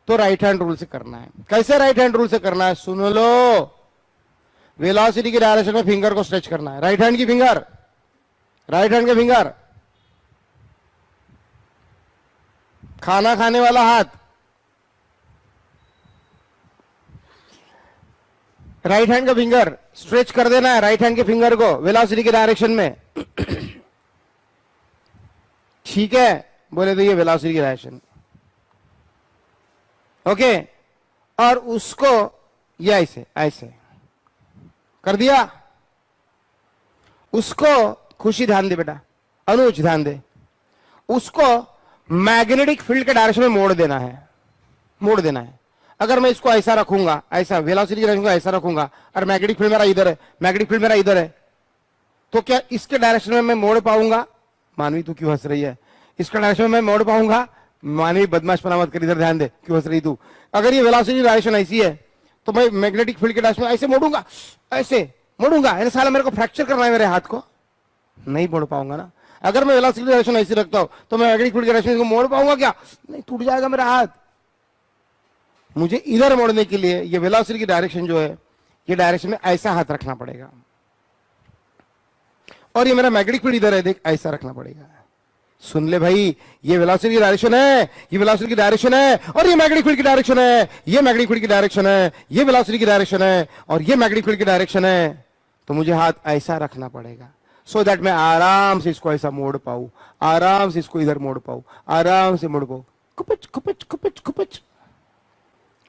तो राइट हैंड रूल से करना है। कैसे राइट हैंड रूल से करना है? सुन लो, वेलोसिटी की डायरेक्शन में फिंगर को स्ट्रेच करना है, राइट हैंड के फिंगर, खाना खाने वाला हाथ, राइट हैंड का फिंगर स्ट्रेच कर देना है राइट हैंड के फिंगर को वेलोसिटी के डायरेक्शन में। ठीक है, बोले तो ये वेलोसिटी की डायरेक्शन। ओके, और उसको ये ऐसे ऐसे कर दिया। उसको खुशी ध्यान दे बेटा, अनुज ध्यान दे, उसको मैग्नेटिक फील्ड के डायरेक्शन में मोड़ देना है, मोड़ देना है। अगर मैं इसको ऐसा रखूंगा, ऐसा वेलोसिटी डायरेक्शन को ऐसा रखूंगा और मैग्नेटिक फील्ड मेरा इधर है, मैग्नेटिक फील्ड मेरा इधर है, तो क्या इसके डायरेक्शन में मैं मोड़ पाऊंगा? मानवी तू क्यों हंस रही है? इसके डायरेक्शन में मैं मोड़ पाऊंगा? मानवी बदमाशपना मत कर, इधर ध्यान दे, क्यों हंस रही तू? अगर ये वेलोसिटी डायरेक्शन ऐसी है तो मैं मैग्नेटिक फील्ड के डायरेक्शन में ऐसे मोड़ूंगा, ऐसे मोड़ूंगा, यानी साला मेरे को फ्रैक्चर करना है मेरे हाथ को, नहीं मोड़ पाऊंगा ना। अगर मैं वेलोसिटी डायरेक्शन ऐसे रखता हूं तो मैं मैग्नेटिक फील्ड के डायरेक्शन को मोड़ पाऊंगा क्या? नहीं, टूट जाएगा मेरा हाथ। मुझे इधर मोड़ने के लिए ये वेलोसिटी की डायरेक्शन जो है, ये डायरेक्शन में ऐसा हाथ रखना पड़ेगा, और ये मेरा मैग्नेटिक फील्ड इधर है, देख ऐसा रखना पड़ेगा। सुन ले भाई, ये वेलोसिटी की डायरेक्शन है, ये वेलोसिटी की डायरेक्शन है, और ये मैग्नेटिक फील्ड की डायरेक्शन है, ये मैग्नेटिक फील्ड की डायरेक्शन है, ये वेलोसिटी की डायरेक्शन है, और ये मैग्नेटिक फील्ड की डायरेक्शन है। तो मुझे हाथ ऐसा रखना पड़ेगा सो दैट मैं आराम से इसको ऐसा मोड़ पाऊं, आराम से इसको इधर मोड़ पाऊं, आराम से मोड़ पाऊं, कुपिच कुपिच कुपिच कुपिच।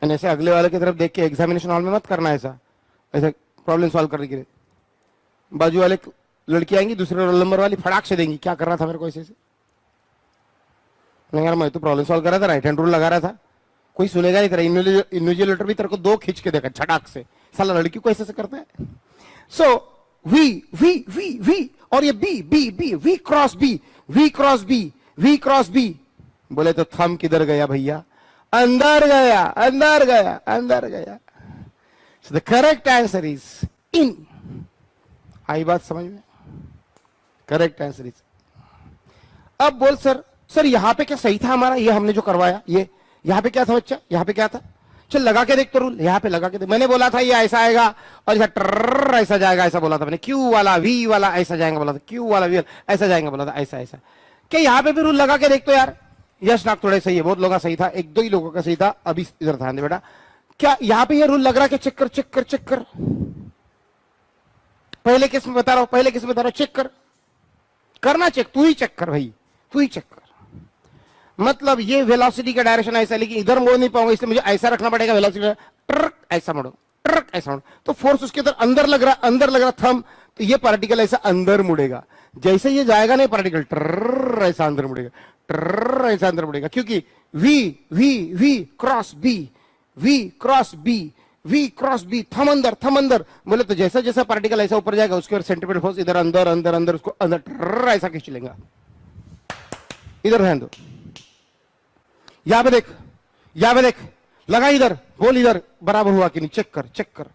ऐसे अगले वाले की तरफ देख के एग्जामिनेशन हॉल में मत करना ऐसा, ऐसा प्रॉब्लम सॉल्व करने के लिए। बाजू वाले लड़की आएंगी, दूसरे रोल नंबर वाली फटाक से देंगी, क्या कर रहा था मेरे को ऐसे से। नहीं यार, मैं तो प्रॉब्लम सॉल्व कर रहा था, राइट हैंड रूल लगा रहा था, कोई सुनेगा नहीं तेरा। इन्विजिलेटर भी तेरे को दो खींच के देखा छटाक से, साला लड़की को ऐसे से करता है। So v we we we, और ये B B B, we cross B, we cross B, we cross B. बोले तो थंब किधर गया भैया? अंदर गया, अंदर गया, अंदर गया। So the correct answer is in. आई बात समझ में? Correct answer is. अब बोल सर, सर यहां पे क्या सही था हमारा, ये हमने जो करवाया, ये यहां पे क्या था बच्चा, यहां पे क्या था? चल लगा के देख तो रूल, यहां पे लगा के देख। मैंने बोला था ये ऐसा आएगा और ऐसा ट्रर ऐसा जाएगा, ऐसा बोला था मैंने। क्यू वाला वी वाला ऐसा जाएगा बोला था, क्यू वाला वी ऐसा जाएगा बोला था, ऐसा ऐसा। क्या यहां पे भी रूल लगा के देख तो यार? यश नाग थोड़ा सही है, बहुत लोगों का सही था, एक दो ही लोगों का सही था। अभी इधर ध्यान दे बेटा, क्या यहां पे ये रूल लग रहा है? चेक कर चेक कर चेक कर, पहले केस में बता रहा हूं, पहले केस में बता रहा हूं, चेक कर, करना चेक, तू ही चेक कर भाई, तू ही चेक कर। मतलब ये वेलोसिटी का डायरेक्शन ऐसा, लेकिन इधर मोड़ नहीं पाऊंगा, इसलिए मुझे ऐसा रखना पड़ेगा, वेलोसिटी ट्रक ऐसा मोड़ो, ट्रक ऐसा मोड़ो, तो फोर्स उसके अंदर लग रहा, अंदर लग रहा थंब, तो ये पार्टिकल ऐसा अंदर मुड़ेगा। जैसे ये जाएगा नहीं पार्टिकल, ट्रर ऐसा अंदर मुड़ेगा, ट्रर ऐसा अंदर मुड़ेगा, क्योंकि v we v cross B, we cross B, we cross b, thumb अंदर, थम अंदर। बोले तो जैसा जैसा पार्टिकल ऐसा ऊपर जाएगा, उसके और सेंटीमीटर फोर्स इधर अंदर अंदर अंदर, उसको अंदर ट्रर ऐसा खींच लेगा। इधर ध्यान दो, यहां पे देख, यहां पे देख, लगा इधर, बोल इधर बराबर हुआ कि नहीं, चेक कर चेक कर।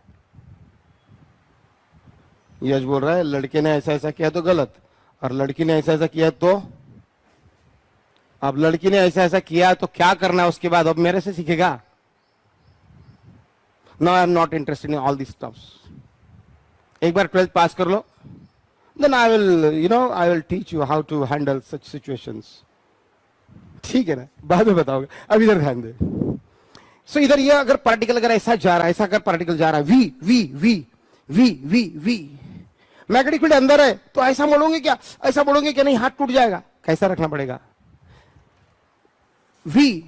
यश बोल रहा है लड़के ने ऐसा ऐसा किया तो गलत, और लड़की ने ऐसा ऐसा किया तो। अब लड़की ने ऐसा ऐसा किया तो क्या करना है उसके बाद? अब मेरे से सीखेगा। No I am not interested in all this stuffs. एक बार 12th पास कर लो, then I will I will teach you how to handle such situations. ठीक है ना, बाद में बताओगे, अब इधर ध्यान दे। सो इधर ये अगर पार्टिकल अगर ऐसा जा रहा है, ऐसा अगर पार्टिकल जा रहा है, v we we we we v, magnetic field अंदर है तो ऐसा मोड़ोगे क्या? ऐसा मोड़ोगे क्या? नहीं, हाथ टूट जाएगा। कैसा रखना पड़ेगा? वी,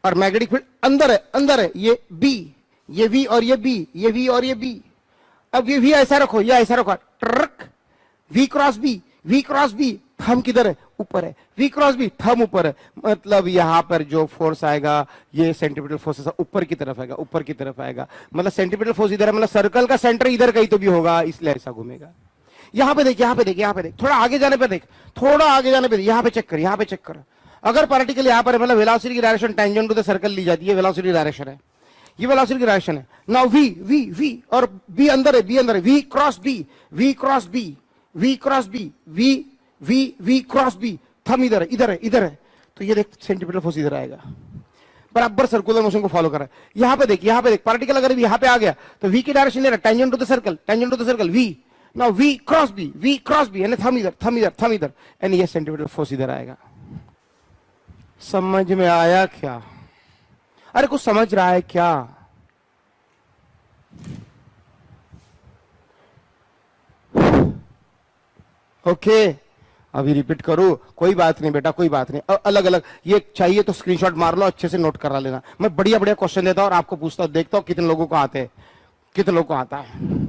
और मैग्नेटिक फील्ड अंदर है, अंदर है, ये बी, ये वी और ये बी, ये वी और ये बी। अब ये वी ऐसा रखो, ये ऐसा रखो, truck, v cross B, we cross B, thumb किधर है? ऊपर है, वी क्रॉस बी, थंब ऊपर है। मतलब यहां पर जो फोर्स आएगा, ये सेंटीमीटर फोर्स ऊपर की तरफ आएगा, ऊपर की तरफ आएगा। मतलब सेंटीमीटर फोर्स इधर है, मतलब सर्कल का सेंटर इधर कहीं तो भी होगा, इसलिए ऐसा घूमेगा। यहां पे देख, यहां पे देख, यहां पे देख, थोड़ा आगे जाने पे देख, थोड़ा आगे जाने पे, यहां पे चेक कर, यहां पे चेक कर। अगर पार्टिकल यहां पर है, मतलब वेलोसिटी की direction tangent to the circle ली जाती है, वेलोसिटी डायरेक्शन है, ये वेलोसिटी की डायरेक्शन है। नाउ वी वी वी, और बी अंदर है, बी अंदर है, we cross B, we cross B, we cross B, v we v cross B, thumb इधर है, इधर है, इधर है, तो ये देख सेंटीमीटर फोर्स इधर आएगा, बराबर सर्कुलर मोशन को फॉलो कर रहा है। यहां पे देख, यहां पे देख, पार्टिकल अगर यहां पे आ गया तो वी की डायरेक्शन ले रहा है, tangent to the circle, tangent to the circle, V. Now we cross B, we cross B, यानी थंब इधर, थंब इधर, थंब इधर, यानी ये सेंटीमीटर फोर्स इधर आएगा। समझ में आया क्या? अरे कुछ समझ रहा है क्या? ओके अभी रिपीट करूं, कोई बात नहीं बेटा, कोई बात नहीं, अलग अलग ये चाहिए तो स्क्रीनशॉट मार लो, अच्छे से नोट करा लेना। मैं बढ़िया बढ़िया क्वेश्चन देता हूं और आपको पूछता हूं, देखता हूं कितने लोगों को आते हैं, कितने लोगों को आता है।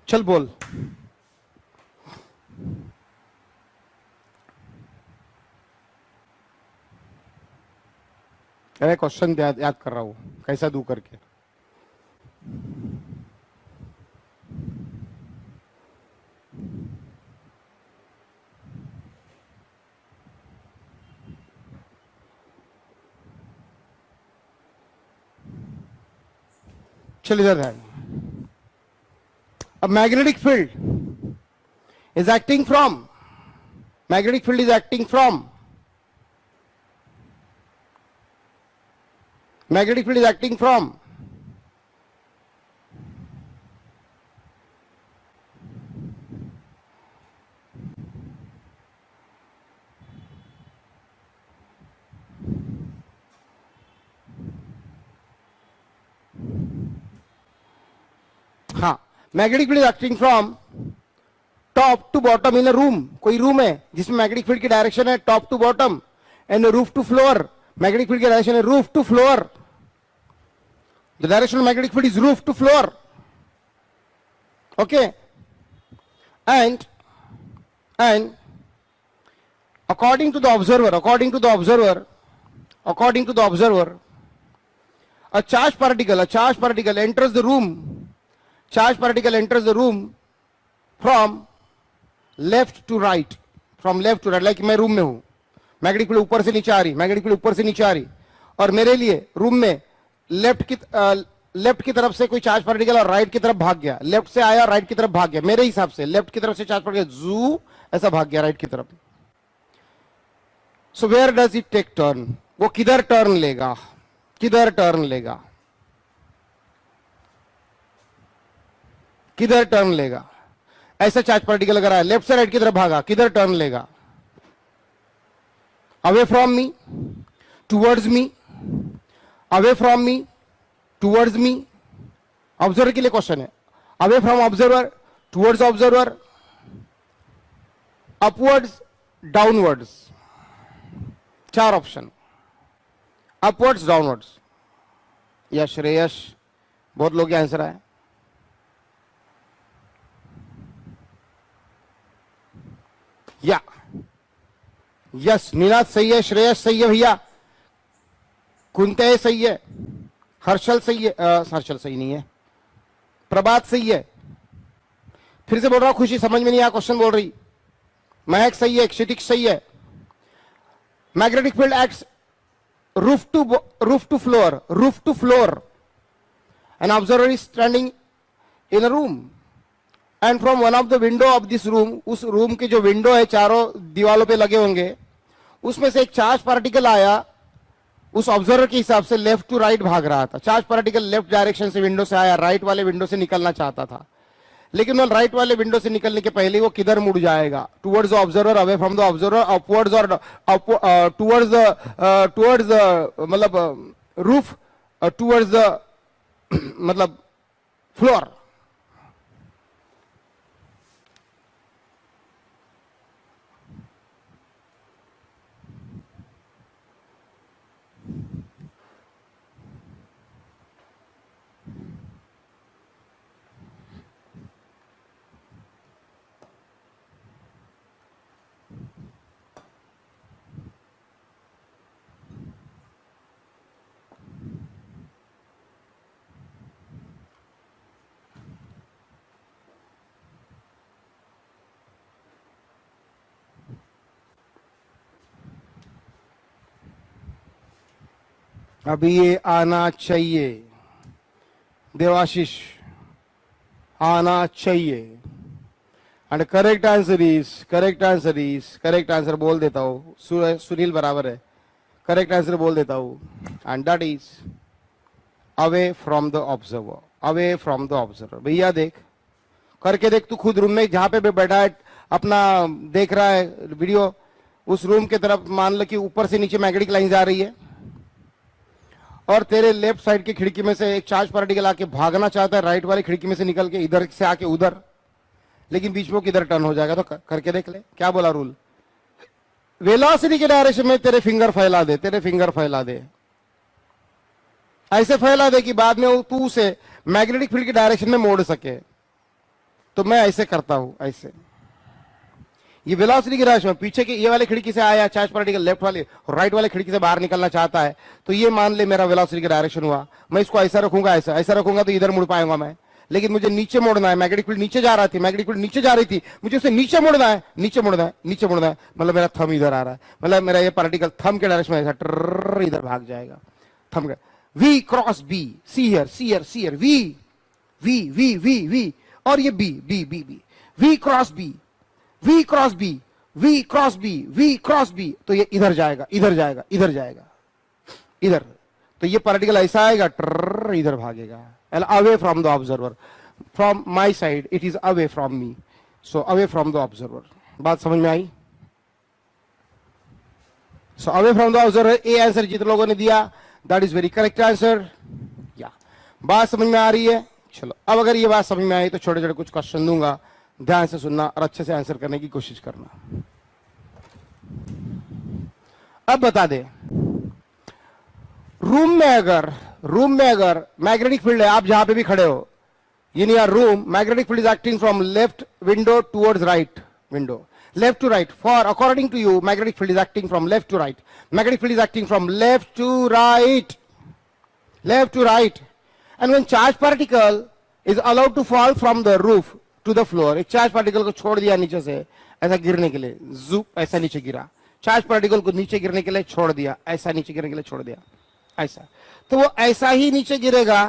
चल बोल। अरे क्वेश्चन याद कर रहा हूं, कैसा दूं करके। चल इधर ध्यान। A magnetic field is acting from, magnetic field is acting from, magnetic field is acting from हाँ, magnetic field acting from top to bottom in a room. कोई रूम है जिसमें मैग्नेटिक फील्ड की डायरेक्शन है top to bottom and roof to floor. Magnetic field की direction है roof to floor. The direction of magnetic field is roof to floor. Okay and according to the observer, a charged particle enters the room. Charged particle enters the room from left to right, like मैं room में हूं, magnetic field ऊपर से नीचे आ रही, और मेरे लिए रूम में लेफ्ट की तरफ से कोई चार्ज पार्टिकल और राइट की तरफ भाग गया। लेफ्ट से आया, राइट की तरफ भाग गया। मेरे हिसाब से लेफ्ट की तरफ से चार्ज पार्टिकल जू ऐसा भाग गया राइट की तरफ। So where does it take turn? वो किधर टर्न लेगा? किधर टर्न लेगा? ऐसा चार्ज पार्टिकल अगर आया, लेफ्ट से राइट की तरफ भागा, किधर टर्न लेगा? Away from me, towards me, away from me, towards me. Observer के लिए क्वेश्चन है। Away from observer, towards observer, upwards, downwards. 4 option, upwards, downwards. Yash, Shreyas, बहुत लोग आंसर आए। या यस, नीनाद सही है, श्रेयस सही है भैया, कुंते सही है, हर्षल सही है, हर्षल सही नहीं है, प्रभात सही है। फिर से बोल रहा हूं, खुशी समझ में नहीं आया क्वेश्चन बोल रही। महक सही है, क्षितिज सही है। Magnetic field acts roof to floor. An observer is standing in a room and from one of the window of this room, उस रूम के जो विंडो है चारों दीवालों पे लगे होंगे, उसमें से एक चार्ज पार्टिकल आया, उस ऑब्जर्वर के हिसाब से लेफ्ट टू राइट भाग रहा था। चार्ज पार्टिकल लेफ्ट डायरेक्शन से विंडो से आया, राइट वाले विंडो से निकलना चाहता था, लेकिन वो राइट वाले विंडो से निकलने के पहले वो किधर मुड़ जाएगा? Towards the observer, away from the observer, upwards और टुवर्ड्स द मतलब रूफ, टुवर्ड्स द मतलब फ्लोर। अभी ये आना चाहिए, देवाशीष आना चाहिए। एंड करेक्ट आंसर बोल देता हूं, सुनील बराबर है, करेक्ट आंसर बोल देता हूं, and that is away from the observer. भैया देख करके देख, तू खुद रूम में जहां पे बैठा है, अपना देख रहा है वीडियो, उस रूम के तरफ मान लो कि ऊपर से नीचे मैग्नेटिक लाइन जा रही है और तेरे लेफ्ट साइड की खिड़की में से एक चार्ज पार्टिकल आके भागना चाहता है राइट वाली खिड़की में से निकल के इधर से आके उधर, लेकिन बीच में किधर टर्न हो जाएगा। तो करके देख ले, क्या बोला रूल, वेलोसिटी के डायरेक्शन में तेरे फिंगर फैला दे, तेरे फिंगर फैला दे, ऐसे फैला दे कि बाद में तू उसे मैग्नेटिक फील्ड की डायरेक्शन में मोड़ सके। तो मैं ऐसे करता हूं, ऐसे ये वेलोसिटी की डायरेक्शन में पीछे की ये वाली खिड़की से आया चार्ज पार्टिकल, लेफ्ट वाली राइट वाली खिड़की से बाहर निकलना चाहता है, तो ये मान ले मेरा वेलोसिटी का डायरेक्शन हुआ। मैं इसको ऐसा रखूंगा, ऐसा ऐसा रखूंगा तो इधर मुड़ पाऊंगा मैं, लेकिन मुझे नीचे मोड़ना है। मैग्नेटिक फील्ड नीचे जा रहा थी, मैग्नेटिक फील्ड नीचे जा रही थी, मुझे उसे नीचे मोड़ना है, नीचे मोड़ना है, नीचे मोड़ना है। मतलब मेरा थंब इधर आ रहा है, मतलब मेरा ये पार्टिकल थंब के डायरेक्शन में ऐसा ट्रर इधर भाग जाएगा। Thumb V cross B, see here, see here, see here, V we we we we, और ये B B B B, we cross B, we cross B, we cross B, we cross B, तो ये इधर जाएगा, इधर जाएगा, इधर जाएगा, इधर। तो ये पार्टिकल ऐसा आएगा, ट्रर इधर भागेगा, away from the observer, from my side it is away from me, so away from the observer. बात समझ में आई? So away from the observer, a answer जितने लोगों ने दिया that is very correct answer. या बात समझ में आ रही है? चलो, अब अगर ये बात समझ में आई तो छोटे छोटे कुछ क्वेश्चन दूंगा, ध्यान से सुनना और अच्छे से आंसर करने की कोशिश करना। अब बता दे, रूम में अगर मैग्नेटिक फील्ड है, आप जहां पे भी खड़े हो, in your room magnetic field is acting from left window towards right window, left to right. For according to you, magnetic field is acting from left to right. Magnetic field is acting from left to right, left to right. And when charge particle is allowed to fall from the roof to the floor, एक charge particle को छोड़ दिया नीचे से ऐसा गिरने के लिए, जुप ऐसा नीचे गिरा, चार्ज पार्टिकल को नीचे गिरने के लिए छोड़ दिया, ऐसा नीचे गिरने के लिए छोड़ दिया, ऐसा, तो वो ऐसा ही नीचे गिरेगा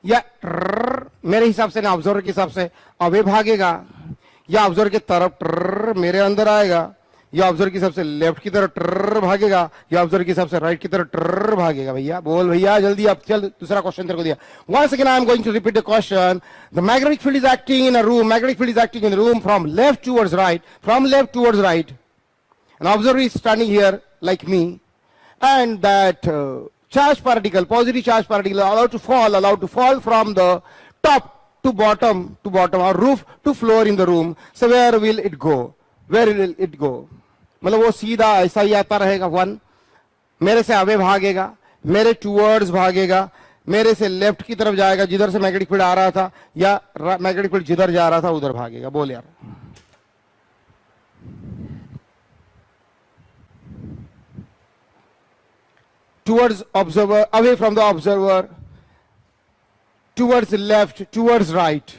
या मेरे हिसाब से ना ऑब्जर्वर के हिसाब से अवे भागेगा, या ऑब्जर्वर की तरफ मेरे अंदर आएगा, या ऑब्जर्वर की हिसाब से लेफ्ट की तरफ भागेगा, या ऑब्जर्वर के हिसाब से राइट की तरफ भागेगा। भैया बोल भैया जल्दी, अब चल दूसरा क्वेश्चन तेरे को दिया। Once again I am going to repeat the question. The magnetic field is acting in a room, magnetic field is acting in the room from left towards right, from left towards right. An observer is standing here like me, and that charge particle, positive charge particle, allowed to fall from the top to bottom, or roof to floor in the room. So where will it go? Where will it go? मतलब वो सीधा ऐसा ही आता रहेगा, one मेरे से away भागेगा, मेरे टूवर्ड्स भागेगा, मेरे से लेफ्ट की तरफ जाएगा जिधर से मैग्नेटिक फील्ड आ रहा था, या मैग्नेटिक फील्ड जिधर जा रहा था उधर भागेगा। बोल यार, towards observer, away from the observer, towards left, towards right.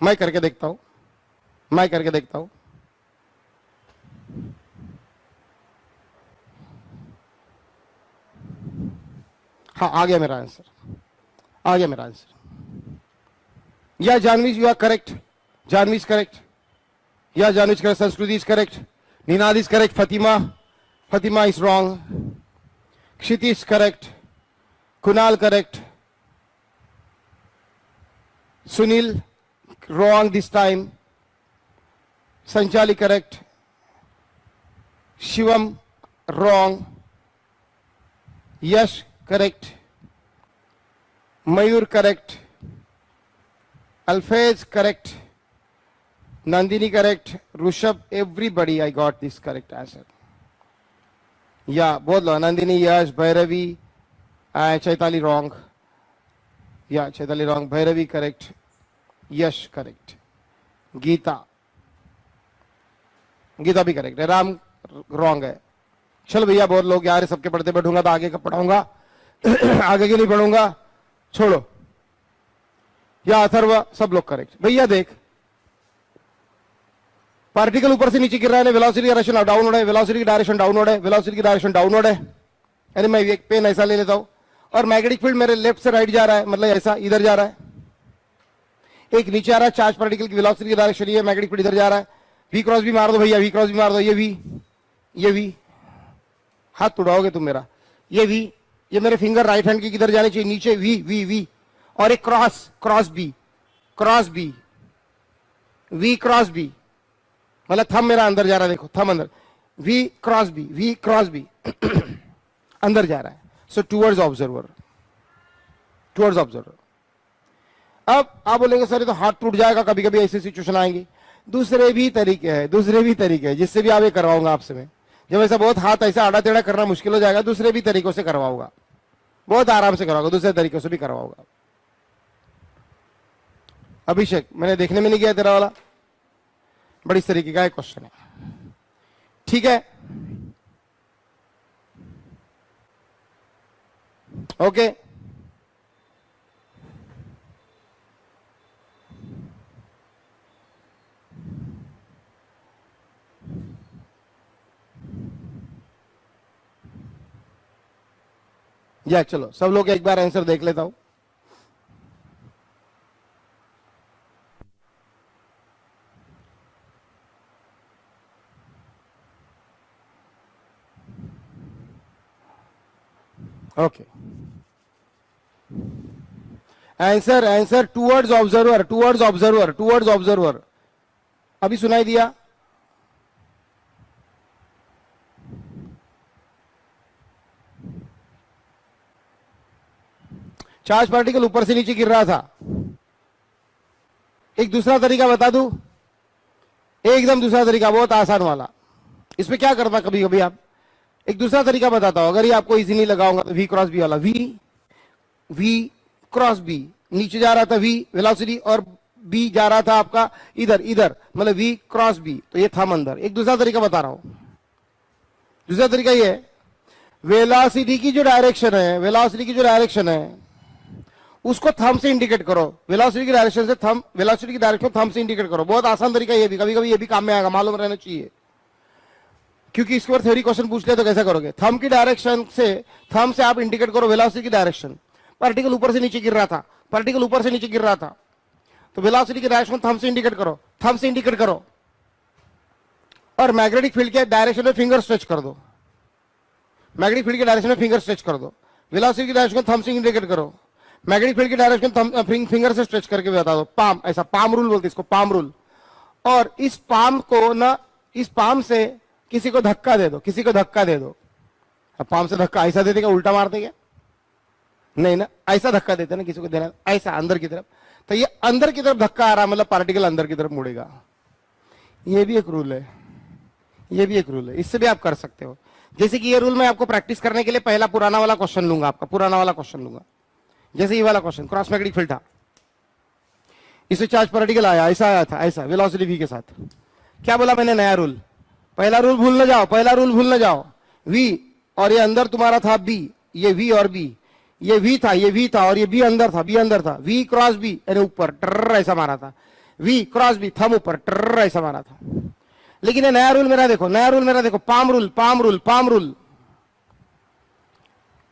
मैं करके देखता हूं, मैं करके देखता हूं। हाँ, आ गया मेरा आंसर, आ गया मेरा answer. Yeah Janvi you are correct, Janvi is correct, yeah Janvi is correct, Sanskriti is correct, Ninad is correct, Fatima is wrong, Kshiti is correct, Kunal correct, Sunil wrong this time, Sanchali correct, Shivam wrong, Yash correct, Mayur correct, Alfez correct, Nandini correct, Rushabh, everybody I got this correct answer. या बोल लो, नंदिनी, यश, Bhairavi, Chaitali wrong, या Chaitali wrong, Bhairavi correct, यश correct, Gita भी correct है, Ram wrong है। चल भैया बहुत लोग यार, सबके पढ़ते बैठूंगा तो आगे का पढ़ाऊंगा आगे की नहीं पढ़ूंगा, छोड़ो। या अथर्व, सब लोग करेक्ट। भैया देख, पार्टिकल ऊपर से नीचे गिर रहा है, वेलोसिटी का डायरेक्शन डाउनवर्ड है, वेलोसिटी की डायरेक्शन डाउनवर्ड है, वेलोसिटी की डायरेक्शन डाउनवर्ड है। यानी मैं एक पेन ऐसा ले लेता हूं और मैग्नेटिक फील्ड मेरे लेफ्ट से राइट जा रहा है, मतलब ऐसा इधर जा रहा है। एक नीचे आ रहा है चार्ज पार्टिकल की वेलोसिटी की डायरेक्शन ये, मैग्नेटिक फील्ड इधर जा रहा है। वी क्रॉस भी मार दो भैया, वी क्रॉस भी मार दो, ये वी हाथ तोड़ाओगे तुम मेरा, ये वी, ये मेरे फिंगर राइट हैंड की किधर जाने चाहिए, नीचे वी वी वी, और एक cross B, we cross B, मतलब थंब मेरा अंदर जा रहा है, देखो थंब अंदर, V cross B, we cross B अंदर जा रहा है, so towards observer, towards observer. अब आप बोलेंगे सर ये तो हाथ टूट जाएगा, कभी कभी ऐसी सिचुएशन आएंगी। दूसरे भी तरीके हैं, दूसरे भी तरीके हैं जिससे भी आप ये करवाऊंगा आपसे मैं। जब ऐसा बहुत हाथ ऐसा आड़ा टेढ़ा करना मुश्किल हो जाएगा, दूसरे भी तरीकों से करवाऊंगा, बहुत आराम से करवाऊंगा, दूसरे तरीकों से भी करवाऊंगा। अभिषेक, मैंने देखने में नहीं गया तेरा वाला, बड़ी इस तरीके का एक क्वेश्चन है, ठीक है, ओके। या चलो सब लोग एक बार आंसर देख लेता हूं। Okay, answer answer towards observer, towards observer, towards observer. अभी सुनाई दिया? चार्ज पार्टिकल ऊपर से नीचे गिर रहा था। एक दूसरा तरीका बता दूं, एकदम दूसरा तरीका, बहुत आसान वाला। इसमें क्या करना, कभी कभी आप, एक दूसरा तरीका बताता हूं, अगर ये आपको इजी नहीं लगाऊंगा तो वी क्रॉस बी वाला, वी क्रॉस बी, नीचे जा रहा था वी वेलोसिटी और बी जा रहा था आपका इधर इधर, मतलब वी क्रॉस बी, तो ये थंब अंदर। एक दूसरा तरीका बता रहा हूं, दूसरा तरीका ये है, वेलोसिटी की जो डायरेक्शन है, वेलोसिटी की जो डायरेक्शन है उसको थंब से इंडिकेट करो, वेलोसिटी की डायरेक्शन से थंब, वेलोसिटी की डायरेक्शन थंब से इंडिकेट करो। बहुत आसान तरीका ये भी, कभी कभी ये भी काम में आएगा, मालूम रहना चाहिए, क्योंकि इसके ऊपर थ्योरी क्वेश्चन पूछ ले तो कैसे करोगे। थंब की डायरेक्शन से, थंब से आप इंडिकेट करो वेलोसिटी की डायरेक्शन। पार्टिकल ऊपर से नीचे गिर रहा था, पार्टिकल ऊपर से नीचे गिर रहा था, तो वेलोसिटी की डायरेक्शन थंब से इंडिकेट करो, थंब से इंडिकेट करो, और मैग्नेटिक फील्ड के डायरेक्शन में फिंगर स्ट्रेच कर दो, मैग्नेटिक फील्ड के डायरेक्शन में फिंगर स्ट्रेच कर दो, वेलोसिटी की डायरेक्शन थंब से इंडिकेट करो, मैग्नेटिक फील्ड की डायरेक्शन फिंगर से स्ट्रेच करके बता दो। पाम, ऐसा पाम रूल बोलते इसको, पाम रूल। और इस पाम को ना, इस पाम से किसी को धक्का दे दो, किसी को धक्का दे दो। अब पाम से धक्का ऐसा देते क्या, उल्टा मारते क्या? नहीं ना, ऐसा धक्का देते ना, किसी को देना ऐसा अंदर की तरफ, तो ये अंदर की तरफ धक्का आ रहा, मतलब पार्टिकल अंदर की तरफ मुड़ेगा। ये भी एक रूल है, ये भी एक रूल है, इससे भी आप कर सकते हो। जैसे कि ये रूल मैं आपको प्रैक्टिस करने के लिए पहला पुराना वाला क्वेश्चन लूंगा, आपका पुराना वाला क्वेश्चन लूंगा। जैसे ये वाला क्वेश्चन, क्रॉस मैग्नेटिक फील्ड था, इससे चार्ज पार्टिकल आया, ऐसा आया था, ऐसा वेलोसिटी v के साथ। क्या बोला मैंने, नया रूल, पहला रूल भूल न जाओ, पहला रूल भूल न जाओ। v और ये अंदर तुम्हारा था b, ये v और b, ये v था, ये v था, और ये b अंदर था, b अंदर था, v क्रॉस b, यानी ऊपर ट्र ऐसा मारा था, v क्रॉस b, थंब ऊपर ट्र ऐसा मारा था। लेकिन ये नया रूल मेरा देखो, नया रूल मेरा देखो, palm rule, palm rule, palm rule,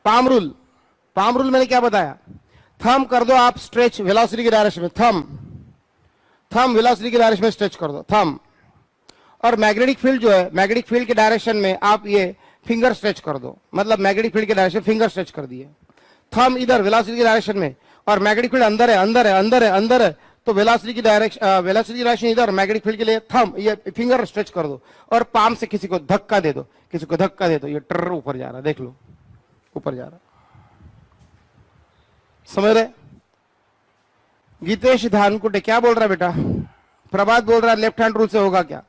palm rule, palm rule मैंने क्या बताया, थंब कर दो आप स्ट्रेच वेलोसिटी की डायरेक्शन में, थंब वेलोसिटी की डायरेक्शन में स्ट्रेच कर दो, थंब। और मैग्नेटिक फील्ड जो है, मैग्नेटिक फील्ड के डायरेक्शन में आप ये फिंगर स्ट्रेच कर दो, मतलब मैग्नेटिक फील्ड के डायरेक्शन फिंगर स्ट्रेच कर दिए, थंब इधर वेलोसिटी की डायरेक्शन में, और मैग्नेटिक फील्ड अंदर है, अंदर है, अंदर है, अंदर है, तो वेलोसिटी की डायरेक्शन इधर, मैग्नेटिक फील्ड के लिए थंब, ये फिंगर स्ट्रेच कर दो, और पाम से किसी को धक्का दे दो, किसी को धक्का दे दो, ये ट्र ऊपर जा रहा है, देख लो ऊपर जा रहा है। समझ रहे? गीतेश धानकुटे क्या बोल रहा है बेटा? प्रभात बोल रहा है लेफ्ट हैंड रूल से होगा क्या?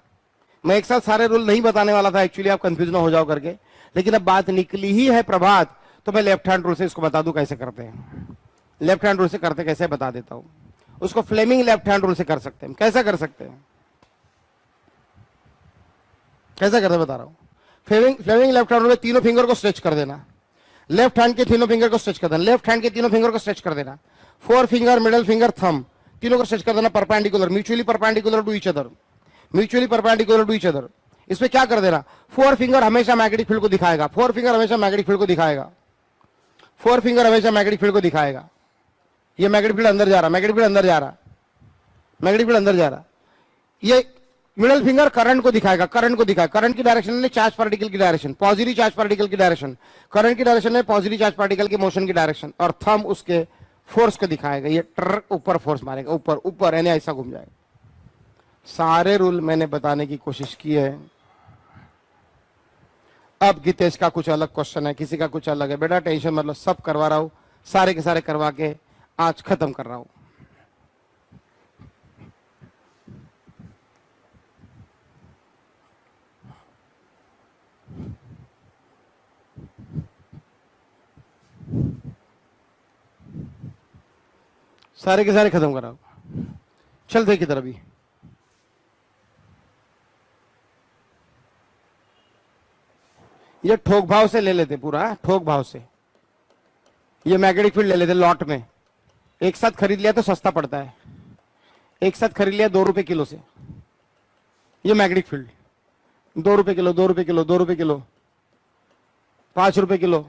मैं एक साथ सारे रूल नहीं बताने वाला था एक्चुअली, आप कंफ्यूज ना हो जाओ करके, लेकिन अब बात निकली ही है प्रभात, तो मैं लेफ्ट हैंड रूल से इसको बता दूं कैसे करते हैं। लेफ्ट हैंड रूल से करते कैसे बता देता हूं। उसको फ्लेमिंग लेफ्ट हैंड रूल से कर सकते हैं। कैसा कर सकते हैं, कैसा करते बता रहा हूं। फ्लेमिंग लेफ्ट हैंड रूल में तीनों फिंगर को स्ट्रेच कर देना, लेफ्ट हैंड के तीनों फिंगर को स्ट्रेच कर देना, लेफ्ट हैंड के तीनों फिंगर को स्ट्रेच कर देना, four finger, middle finger, thumb, तीनों को स्ट्रेच कर देना perpendicular, mutually perpendicular to each other, mutually perpendicular to each other. इसमें क्या कर देना, फोर फिंगर हमेशा मैग्नेटिक फील्ड को दिखाएगा, फोर फिंगर हमेशा मैग्नेटिक फील्ड को दिखाएगा, फोर फिंगर हमेशा मैग्नेटिक फील्ड को दिखाएगा। ये मैग्नेटिक फील्ड अंदर जा रहा, मैग्नेटिक फील्ड अंदर जा रहा, मैग्नेटिक फील्ड अंदर जा रहा। ये मिडिल फिंगर करंट को दिखाएगा, करंट को दिखाएगा, करंट की डायरेक्शन में चार्ज पार्टिकल की डायरेक्शन, पॉजिटिव चार्ज पार्टिकल की डायरेक्शन, करंट की डायरेक्शन में पॉजिटिव चार्ज पार्टिकल की मोशन की डायरेक्शन, और थंब उसके फोर्स को दिखाएगा, ये ट्र ऊपर फोर्स मारेगा, ऊपर ऊपर, यानी ऐसा घूम जाएगा। सारे रूल मैंने बताने की कोशिश की है। अब गीतेश का कुछ अलग क्वेश्चन है, किसी का कुछ अलग है। बेटा टेंशन मतलब सब करवा रहा हूं, सारे के सारे करवा के आज खत्म कर रहा हूं। सारे के सारे खत्म कर रहा हूं। चल देख इधर, अभी ये ठोक भाव से ले लेते पूरा, ठोक भाव से ये मैग्नेटिक फील्ड ले लेते लॉट में। एक साथ खरीद लिया तो सस्ता पड़ता है, एक साथ खरीद लिया 2 रुपए किलो से। ये मैग्नेटिक फील्ड 2 रुपए किलो, 2 रुपए किलो, 2 रुपए किलो, 5 रुपए किलो।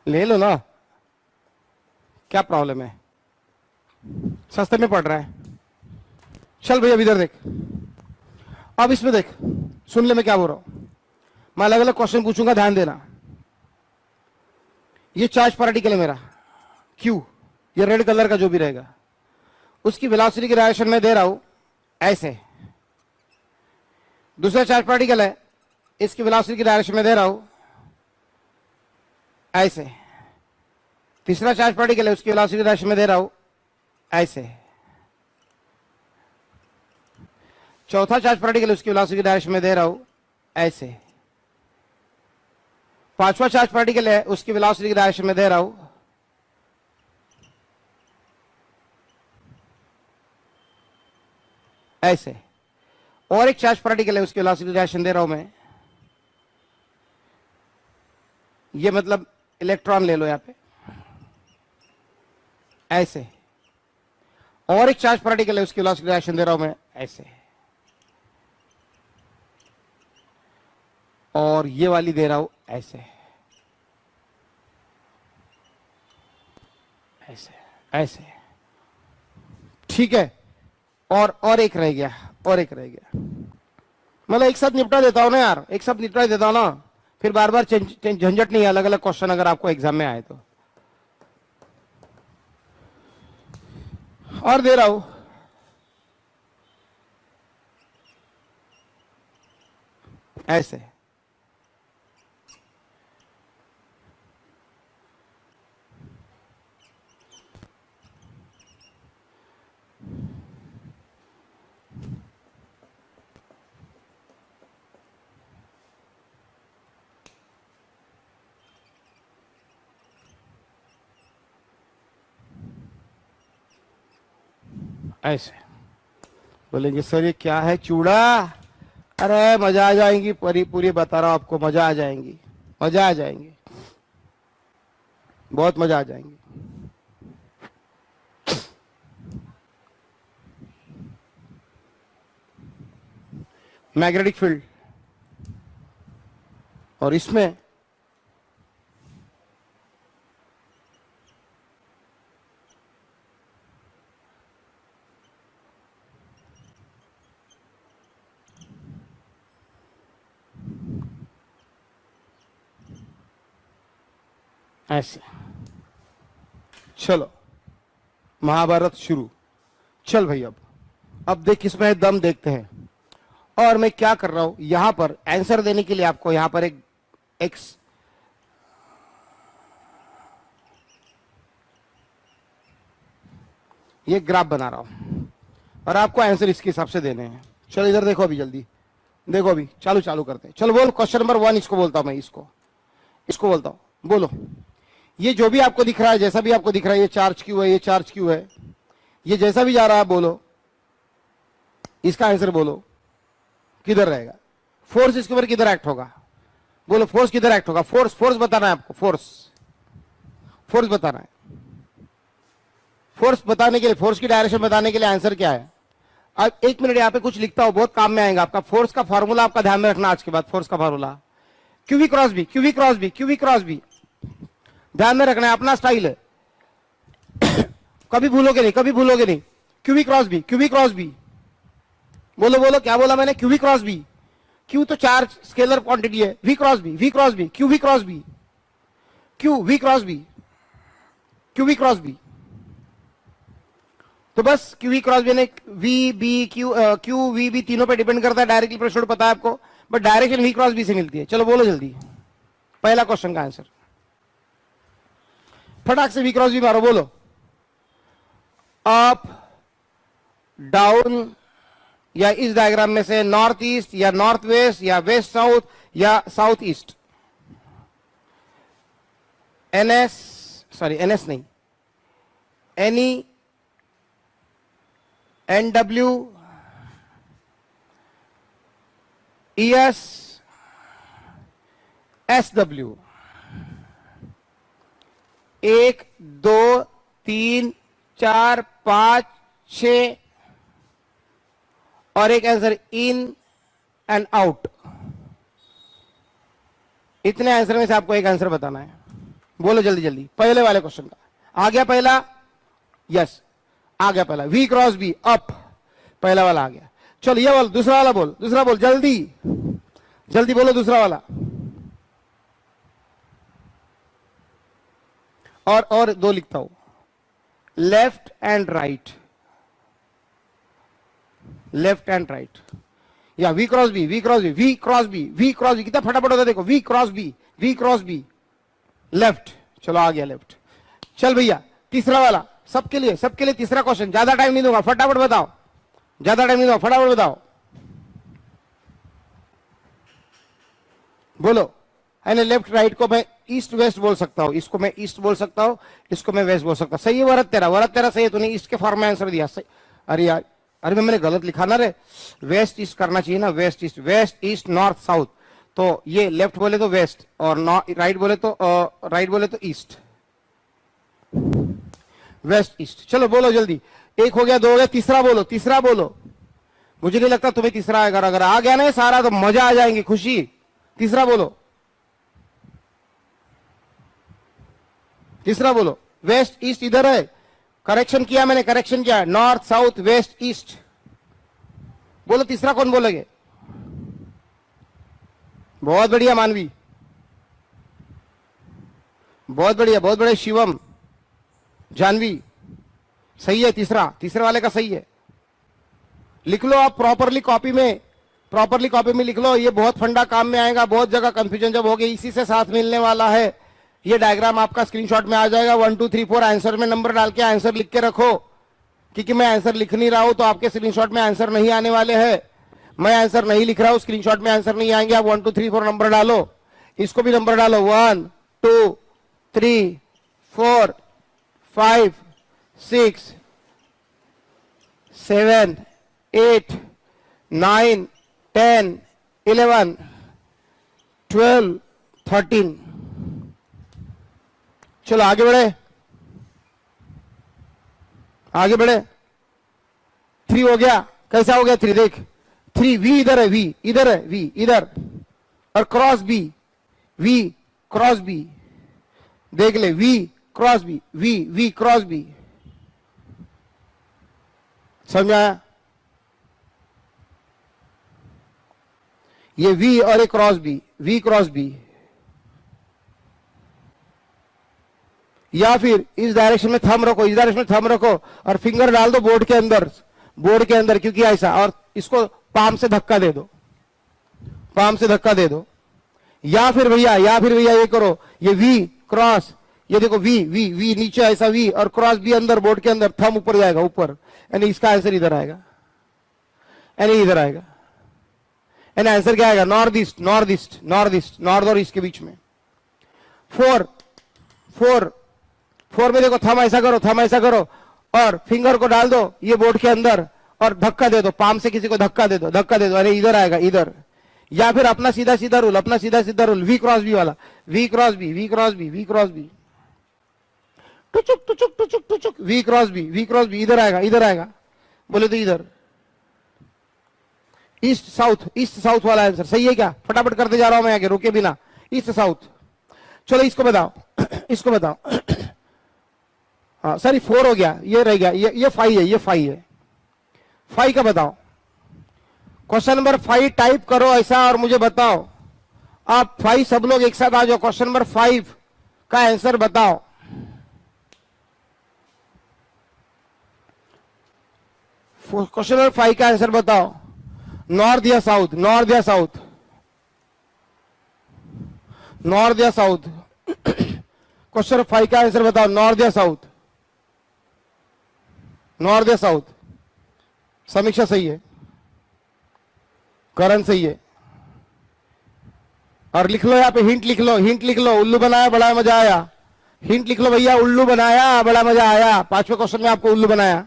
ले लो ना, क्या प्रॉब्लम है, सस्ते में पड़ रहा है। चल भैया इधर देख, अब इसमें देख, सुन ले मैं क्या बोल रहा हूं। मैं अलग अलग क्वेश्चन पूछूंगा, ध्यान देना। ये चार्ज पार्टिकल है मेरा Q, ये रेड कलर का जो भी रहेगा, उसकी वेलोसिटी की डायरेक्शन में दे रहा हूं ऐसे। दूसरा चार्ज पार्टिकल है, इसकी वेलोसिटी की डायरेक्शन में दे रहा हूं ऐसे। तीसरा चार्ज पार्टिकल है, उसकी वेलोसिटी की डायरेक्शन में दे रहा हूं ऐसे। चौथा चार्ज पार्टिकल है, उसकी वेलोसिटी की डायरेक्शन में दे रहा हूं ऐसे। पांचवा चार्ज पार्टिकल है, उसकी वेलोसिटी की डायरेक्शन में दे रहा हूं ऐसे। और एक चार्ज पार्टिकल है, उसकी वेलोसिटी की डायरेक्शन दे रहा हूं मैं, ये मतलब इलेक्ट्रॉन ले लो यहां पे ऐसे। और एक चार्ज पार्टिकल है, उसकी वेलोसिटी की डायरेक्शन दे रहा हूं मैं ऐसे। और ये वाली दे रहा हूं ऐसे ऐसे ऐसे, ठीक है। और एक रह गया, और एक रह गया। मतलब एक साथ निपटा देता हूं ना यार, एक साथ निपटा देता हूं ना, फिर बार बार झंझट नहीं है। अलग अलग क्वेश्चन अगर आपको एग्जाम में आए तो। और दे रहा हूं ऐसे। ऐसे बोलेंगे सर ये क्या है, चूड़ा? अरे मजा आ जाएंगी, पूरी पूरी बता रहा हूं आपको, मजा आ जाएंगी, मजा आ जाएंगी, बहुत मजा आ जाएंगी। मैग्नेटिक फील्ड, और इसमें ऐसे। चलो महाभारत शुरू। चल भाई अब देख किसमें दम, देखते हैं। और मैं क्या कर रहा हूं यहां पर आंसर देने के लिए, आपको यहां पर एक एक्स ये ग्राफ बना रहा हूं और आपको आंसर इसके हिसाब से देने हैं। चलो इधर देखो, अभी जल्दी देखो, अभी चालू करते हैं। चलो बोल, क्वेश्चन नंबर 1 इसको बोलता हूं मैं, इसको बोलता हूं। बोलो, ये जो भी आपको दिख रहा है, जैसा भी आपको दिख रहा है, ये चार्ज क्यों है, ये चार्ज क्यों है, ये जैसा भी जा रहा है, बोलो इसका आंसर बोलो किधर रहेगा। फोर्स इसके ऊपर किधर एक्ट होगा, बोलो फोर्स किधर एक्ट होगा। फोर्स बताना है आपको, फोर्स बताना है। फोर्स बताने के लिए, फोर्स की डायरेक्शन बताने के लिए आंसर क्या है। अब 1 मिनट यहां पे कुछ लिखता हूं, बहुत काम में आएगा आपका। फोर्स का फॉर्मूला आपका ध्यान में रखना आज के बाद। फोर्स का formula Q V cross B, Q V cross B, Q V cross B, ध्यान में रखना है, अपना स्टाइल है। कभी भूलोगे नहीं, कभी भूलोगे नहीं। Q V cross B, Q V cross B, बोलो क्या बोला मैंने, क्यूवी क्रॉस बी। क्यू तो चार्ज स्केलर क्वांटिटी है, we cross B, we cross B, Q V cross B, Q V cross B. Q V cross B. तो बस Q V cross B ने V B Q V B तीनों पे depend करता है, directly pressure पता है आपको, but direction V cross B से मिलती है। चलो बोलो जल्दी पहला क्वेश्चन का आंसर, फटाक से वी क्रॉस बी मारो, बोलो। अप डाउन, या इस डायग्राम में से नॉर्थ ईस्ट या नॉर्थ वेस्ट या वेस्ट साउथ या south east. NS, sorry NS नहीं, एनी, एनडब्ल्यू, ईएस, एसडब्ल्यू। 1 2 3 4 5 6 और एक आंसर इन एंड आउट। इतने आंसर में से आपको एक आंसर बताना है, बोलो जल्दी जल्दी। पहले वाले क्वेश्चन का आ गया पहला, यस आ गया पहला, वी क्रॉस बी अप, पहला वाला आ गया। चलो ये बोल, दूसरा वाला बोल, दूसरा बोल जल्दी जल्दी बोलो दूसरा वाला। और दो लिखता हूं, left and right, left and right, या v cross B, we cross B, we cross B, we cross b, कितना फटाफट होता है देखो, v cross B, we cross b, left. चलो आ गया लेफ्ट। चल भैया तीसरा वाला, सबके लिए तीसरा क्वेश्चन, ज्यादा टाइम नहीं दूंगा, फटाफट बताओ, ज्यादा टाइम नहीं दूंगा, फटाफट बताओ, बोलो। यानी लेफ्ट राइट को मैं ईस्ट वेस्ट बोल सकता हूं, इसको मैं ईस्ट बोल सकता हूं, इसको मैं वेस्ट बोल सकता हूं। सही है वरद तेरा सही है, तूने ईस्ट के फॉर्म में आंसर दिया सही। अरे यार, अरे मैंने गलत लिखा ना रे, वेस्ट ईस्ट करना चाहिए ना, west east, west east north south. तो ये लेफ्ट बोले तो वेस्ट और राइट बोले तो ईस्ट, वेस्ट ईस्ट। चलो बोलो जल्दी, एक हो गया, दो हो गया, तीसरा बोलो, तीसरा बोलो। मुझे नहीं लगता तुम्हें तीसरा आएगा, अगर आ गया ना सारा तो मजा आ जाएंगे, खुशी। तीसरा बोलो, तीसरा बोलो। वेस्ट ईस्ट इधर है, करेक्शन किया मैंने, करेक्शन किया, नॉर्थ साउथ वेस्ट ईस्ट। बोलो तीसरा कौन बोलेगे? बहुत बढ़िया मानवी, बहुत बढ़िया, बहुत बढ़िया शिवम, जानवी, सही है तीसरा, तीसरे वाले का सही है। लिख लो आप प्रॉपरली कॉपी में, प्रॉपरली कॉपी में लिख लो, ये बहुत फंडा काम में आएगा। बहुत जगह कंफ्यूजन जब होगी, इसी से साथ मिलने वाला है। ये डायग्राम आपका स्क्रीनशॉट में आ जाएगा, 1 2 3 4 आंसर में नंबर डाल के आंसर लिख के रखो, क्योंकि मैं आंसर लिख नहीं रहा हूं तो आपके स्क्रीनशॉट में आंसर नहीं आने वाले हैं। मैं आंसर नहीं लिख रहा हूं, स्क्रीनशॉट में आंसर नहीं आएंगे। आप 1 2 3 4 नंबर डालो, इसको भी नंबर डालो, 1 2 3 4 5 6 7 8 9 10 11 12 13। चलो आगे बढ़े, आगे बढ़े। 3 हो गया, कैसा हो गया 3? देख 3, वी इधर है, वी इधर है, वी इधर, और cross B, we cross B, देख ले, V cross B, we cross B. समझ आया? ये वी और एक cross B, we cross B. या फिर इस डायरेक्शन में थंब रखो, इस डायरेक्शन में थंब रखो और फिंगर डाल दो बोर्ड के अंदर, बोर्ड के अंदर, क्योंकि ऐसा, और इसको पाम से धक्का दे दो, पाम से धक्का दे दो। या फिर भैया ये करो, ये वी क्रॉस, ये देखो वी नीचे ऐसा वी और क्रॉस बी अंदर, बोर्ड के अंदर, थंब ऊपर जाएगा, ऊपर, यानी इसका आंसर इधर आएगा, यानी इधर आएगा। यानी आंसर क्या आएगा? North east, north east, north east, north और ईस्ट के बीच में। 4 में देखो, थंब ऐसा करो, थंब ऐसा करो और फिंगर को डाल दो ये बोर्ड के अंदर और धक्का दे दो, पाम से किसी को धक्का दे दो, धक्का दे दो, अरे इधर आएगा, इधर। या फिर अपना सीधा सीधा रूल, अपना सीधा सीधा रूल, वी क्रॉस बी वाला, v cross B, we cross B, we cross b, टुचुक टुचुक टुचुक टुचुक, v cross B, we cross B, इधर आएगा, इधर आएगा, बोले तो इधर। ईस्ट साउथ वाला आंसर सही है क्या? फटाफट करते जा रहा हूं मैं आगे, रुके बिना। East south. चलो इसको बताओ, इसको बताओ। हाँ सॉरी 4 हो गया, ये रह गया, ये 5 है, ये 5 है। 5 का बताओ। क्वेश्चन नंबर 5 टाइप करो ऐसा और मुझे बताओ। आप 5 सब लोग एक साथ आ जाओ, क्वेश्चन नंबर 5 का आंसर बताओ। क्वेश्चन नंबर 5 का आंसर बताओ। नॉर्थ या साउथ, नॉर्थ या साउथ, नॉर्थ या साउथ। क्वेश्चन नंबर 5 का आंसर बताओ, नॉर्थ या साउथ, नॉर्थ या साउथ। समीक्षा सही है, करण सही है। और लिख लो, यहाँ पे हिंट लिख लो, हिंट लिख लो। उल्लू बनाया बड़ा मजा आया, हिंट लिख लो भैया। उल्लू बनाया बड़ा मजा आया। 5वें क्वेश्चन में आपको उल्लू बनाया,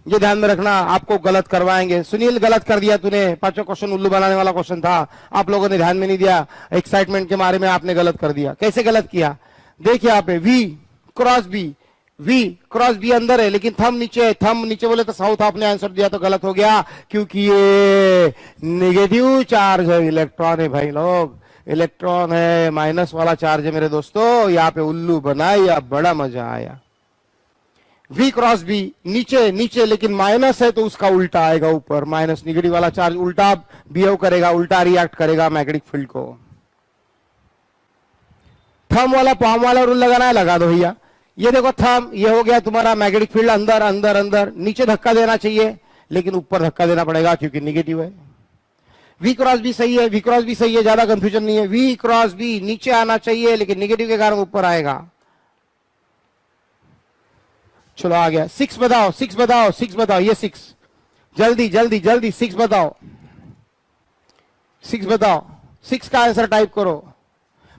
ये ध्यान में रखना, आपको गलत करवाएंगे। सुनील गलत कर दिया तूने, 5वां क्वेश्चन उल्लू बनाने वाला क्वेश्चन था, आप लोगों ने ध्यान में नहीं दिया, एक्साइटमेंट के मारे में आपने गलत कर दिया। कैसे गलत किया देखिए, यहाँ पे V cross B, we cross B अंदर है लेकिन थंब नीचे है। थंब नीचे बोले तो साउथ आपने आंसर दिया तो गलत हो गया, क्योंकि ये नेगेटिव चार्ज है, इलेक्ट्रॉन है भाई लोग, इलेक्ट्रॉन है, माइनस वाला चार्ज है मेरे दोस्तों। यहाँ पे उल्लू बनाया, बड़ा मजा आया। V क्रॉस बी नीचे नीचे, लेकिन माइनस है तो उसका उल्टा आएगा ऊपर। माइनस निगेटिव वाला चार्ज उल्टा बिहेव करेगा, उल्टा रिएक्ट करेगा मैग्नेटिक फील्ड को। थंब वाला पाम वाला रूल लगाना है, लगा दो भैया। ये देखो थंब, ये हो गया तुम्हारा मैग्नेटिक फील्ड अंदर अंदर अंदर। नीचे धक्का देना चाहिए लेकिन ऊपर धक्का देना पड़ेगा क्योंकि निगेटिव है। V क्रॉस बी सही है, V क्रॉस बी सही है, ज्यादा कंफ्यूजन नहीं है। V क्रॉस बी नीचे आना चाहिए लेकिन निगेटिव के कारण ऊपर आएगा। चलो आ गया। 6 बताओ, 6 बताओ, 6 बताओ। ये 6 जल्दी जल्दी जल्दी 6 बताओ, 6 बताओ। 6 का आंसर टाइप करो।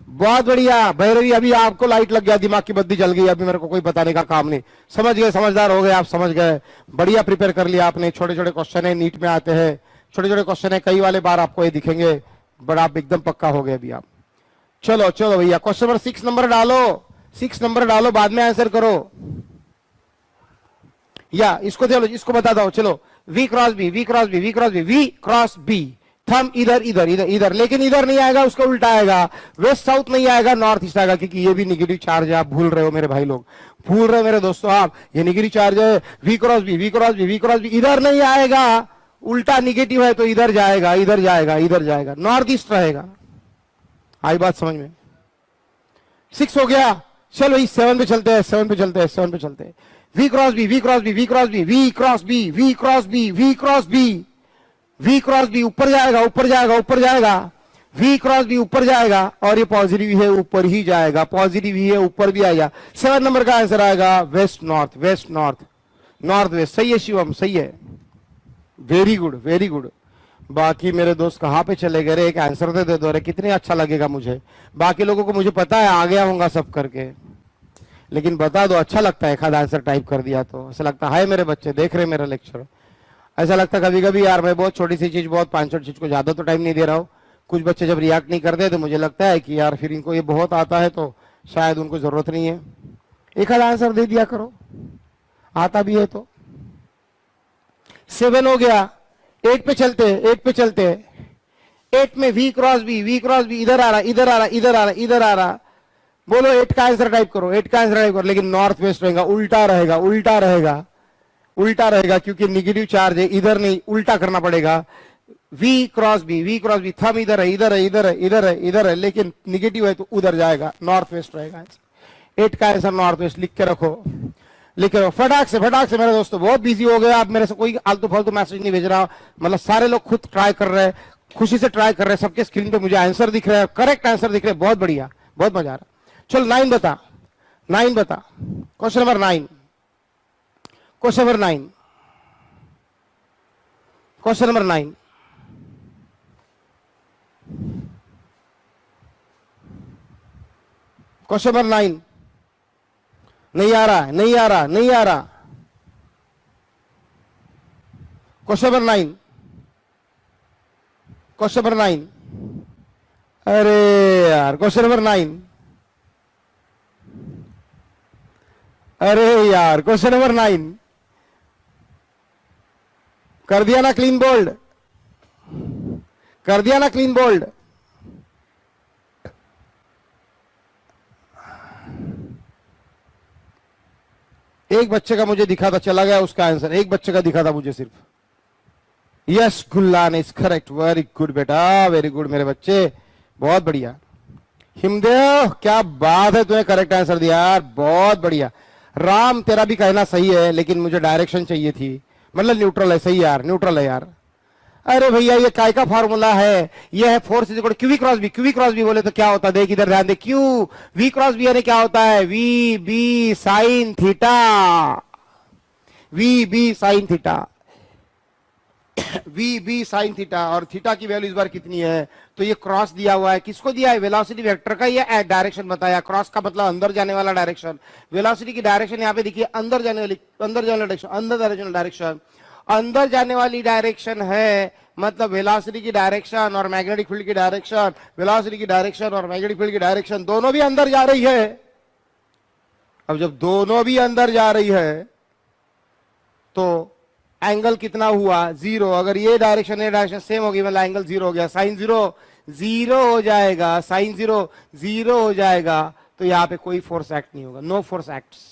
बहुत बढ़िया भैरवी, अभी आपको लाइट लग गया, दिमाग की बत्ती जल गई। अभी मेरे को कोई बताने का काम नहीं, समझ गए, समझदार हो गए आप, समझ गए। बढ़िया प्रिपेयर कर लिया आपने। छोटे छोटे क्वेश्चन है, नीट में आते हैं, छोटे छोटे क्वेश्चन है, कई वाले बार आपको ये दिखेंगे, बट आप एकदम पक्का हो गए अभी आप। चलो चलो भैया, क्वेश्चन नंबर 6 नंबर डालो, 6 नंबर डालो, बाद में आंसर करो। या इसको चलो, इसको बता दो। चलो V cross B, V cross B, V cross B, V cross B. Thumb इधर इधर इधर इधर, लेकिन इधर नहीं आएगा, उसका उल्टा आएगा। वेस्ट साउथ नहीं आएगा, नॉर्थ ईस्ट आएगा, क्योंकि ये भी निगेटिव चार्ज है। आप भूल रहे हो मेरे भाई लोग, भूल रहे हो मेरे दोस्तों आप, ये निगेटिव चार्ज है। V cross B, V cross B, V cross B इधर नहीं आएगा, उल्टा निगेटिव है तो इधर जाएगा, इधर जाएगा, इधर जाएगा, नॉर्थ ईस्ट रहेगा। आई बात समझ में? 6 हो गया। चलो इस 7 पे चलते हैं, 7 पे चलते हैं, 7 पे चलते हैं। V cross B, V cross B, V cross B, V cross B, V cross B, V cross B, V cross B ऊपर जाएगा, ऊपर जाएगा, ऊपर जाएगा। V क्रॉस बी ऊपर जाएगा और ये पॉजिटिव है, ऊपर ही जाएगा, पॉजिटिव ही है, ऊपर भी आएगा। 7 नंबर का आंसर आएगा west north, west north, north west. सही है शिवम, सही है, वेरी गुड, वेरी गुड। बाकी मेरे दोस्त कहाँ पे चले गए रे? एक आंसर दे दो रे, कितने अच्छा लगेगा मुझे। बाकी लोगों को मुझे पता है आ गया होगा सब करके, लेकिन बता दो, अच्छा लगता है। एक आध आंसर टाइप कर दिया तो ऐसा लगता है मेरे बच्चे देख रहे मेरा लेक्चर। ऐसा लगता है कभी कभी यार मैं बहुत छोटी सी चीज, बहुत 500 चीज को ज्यादा तो टाइम नहीं दे रहा हूँ। कुछ बच्चे जब रिएक्ट नहीं करते तो मुझे लगता है कि यार फिर इनको ये बहुत आता है तो शायद उनको जरूरत नहीं है। एक आध आंसर दे दिया करो, आता भी है तो। 7 हो गया। 8 पे चलते, 8 पे चलते। 8 में V cross B, V cross B इधर आ रहा, इधर आ रहा, इधर आ रहा, इधर आ रहा। बोलो 8 का आंसर टाइप करो, 8 का आंसर टाइप करो। लेकिन नॉर्थ वेस्ट रहेगा, उल्टा रहेगा, उल्टा रहेगा, उल्टा रहेगा, क्योंकि निगेटिव चार्ज है। इधर नहीं, उल्टा करना पड़ेगा। V cross B, V cross B, thumb इधर है, इधर है, इधर है, इधर है, इधर है, लेकिन निगेटिव है तो उधर जाएगा, नॉर्थ वेस्ट रहेगा। 8 का आंसर नॉर्थ वेस्ट। लिख के रखो, लिख के रखो फटाक से, फटाक से। मेरे दोस्तों बहुत बिजी हो गए आप, मेरे से कोई आलतू फालतू मैसेज नहीं भेज रहा, मतलब सारे लोग खुद ट्राई कर रहे हैं, खुशी से ट्राई कर रहे हैं। सबके स्क्रीन पे मुझे आंसर दिख रहे हैं, करेक्ट आंसर दिख रहे हैं, बहुत बढ़िया, बहुत मजा आ रहा। चल 9 बता, 9 बता। Question number 9, question number 9, question number 9। Question number 9 नहीं आ रहा, नहीं आ रहा, नहीं आ रहा। Question number 9, question number 9। अरे यार क्वेश्चन नंबर 9, अरे यार क्वेश्चन नंबर 9 कर दिया ना क्लीन बोल्ड, कर दिया ना क्लीन बोल्ड। एक बच्चे का मुझे दिखा था, चला गया उसका आंसर। एक बच्चे का दिखा था मुझे सिर्फ। Yes Gullan is correct, very good बेटा, वेरी गुड मेरे बच्चे, बहुत बढ़िया। हिमदेव क्या बात है, तूने करेक्ट आंसर दिया यार, बहुत बढ़िया। राम तेरा भी कहना सही है, लेकिन मुझे डायरेक्शन चाहिए थी। मतलब न्यूट्रल है, सही यार, न्यूट्रल है यार। अरे भैया ये काय का फॉर्मूला है, ये है force is equal Q V cross B. Q V cross B बोले तो क्या होता है, देख इधर ध्यान दे, क्यू वी क्रॉस बी यानी क्या होता है, V B sine theta, V B sine theta, V B sine theta. और थीटा की वैल्यू इस बार कितनी है, तो ये क्रॉस दिया हुआ है, किसको दिया है, वेलोसिटी वेक्टर का, ये डायरेक्शन बताया, क्रॉस का मतलब अंदर जाने वाला डायरेक्शन, वेलोसिटी की डायरेक्शन यहाँ पे देखिए अंदर जाने वाली, अंदर जाने वाला डायरेक्शन, अंदर डायरेक्शन, डायरेक्शन अंदर जाने वाली डायरेक्शन है, मतलब वेलोसिटी की डायरेक्शन और मैग्नेटिक फील्ड की डायरेक्शन, वेलोसिटी की डायरेक्शन और मैग्नेटिक फील्ड की डायरेक्शन दोनों भी अंदर जा रही है। अब जब दोनों भी अंदर जा रही है तो एंगल कितना हुआ, जीरो। अगर ये डायरेक्शन सेम होगी मतलब एंगल जीरो हो गया, साइन जीरो जीरो हो जाएगा, साइन जीरो जीरो हो जाएगा, तो यहां पे कोई फोर्स एक्ट नहीं होगा, नो फोर्स एक्ट्स।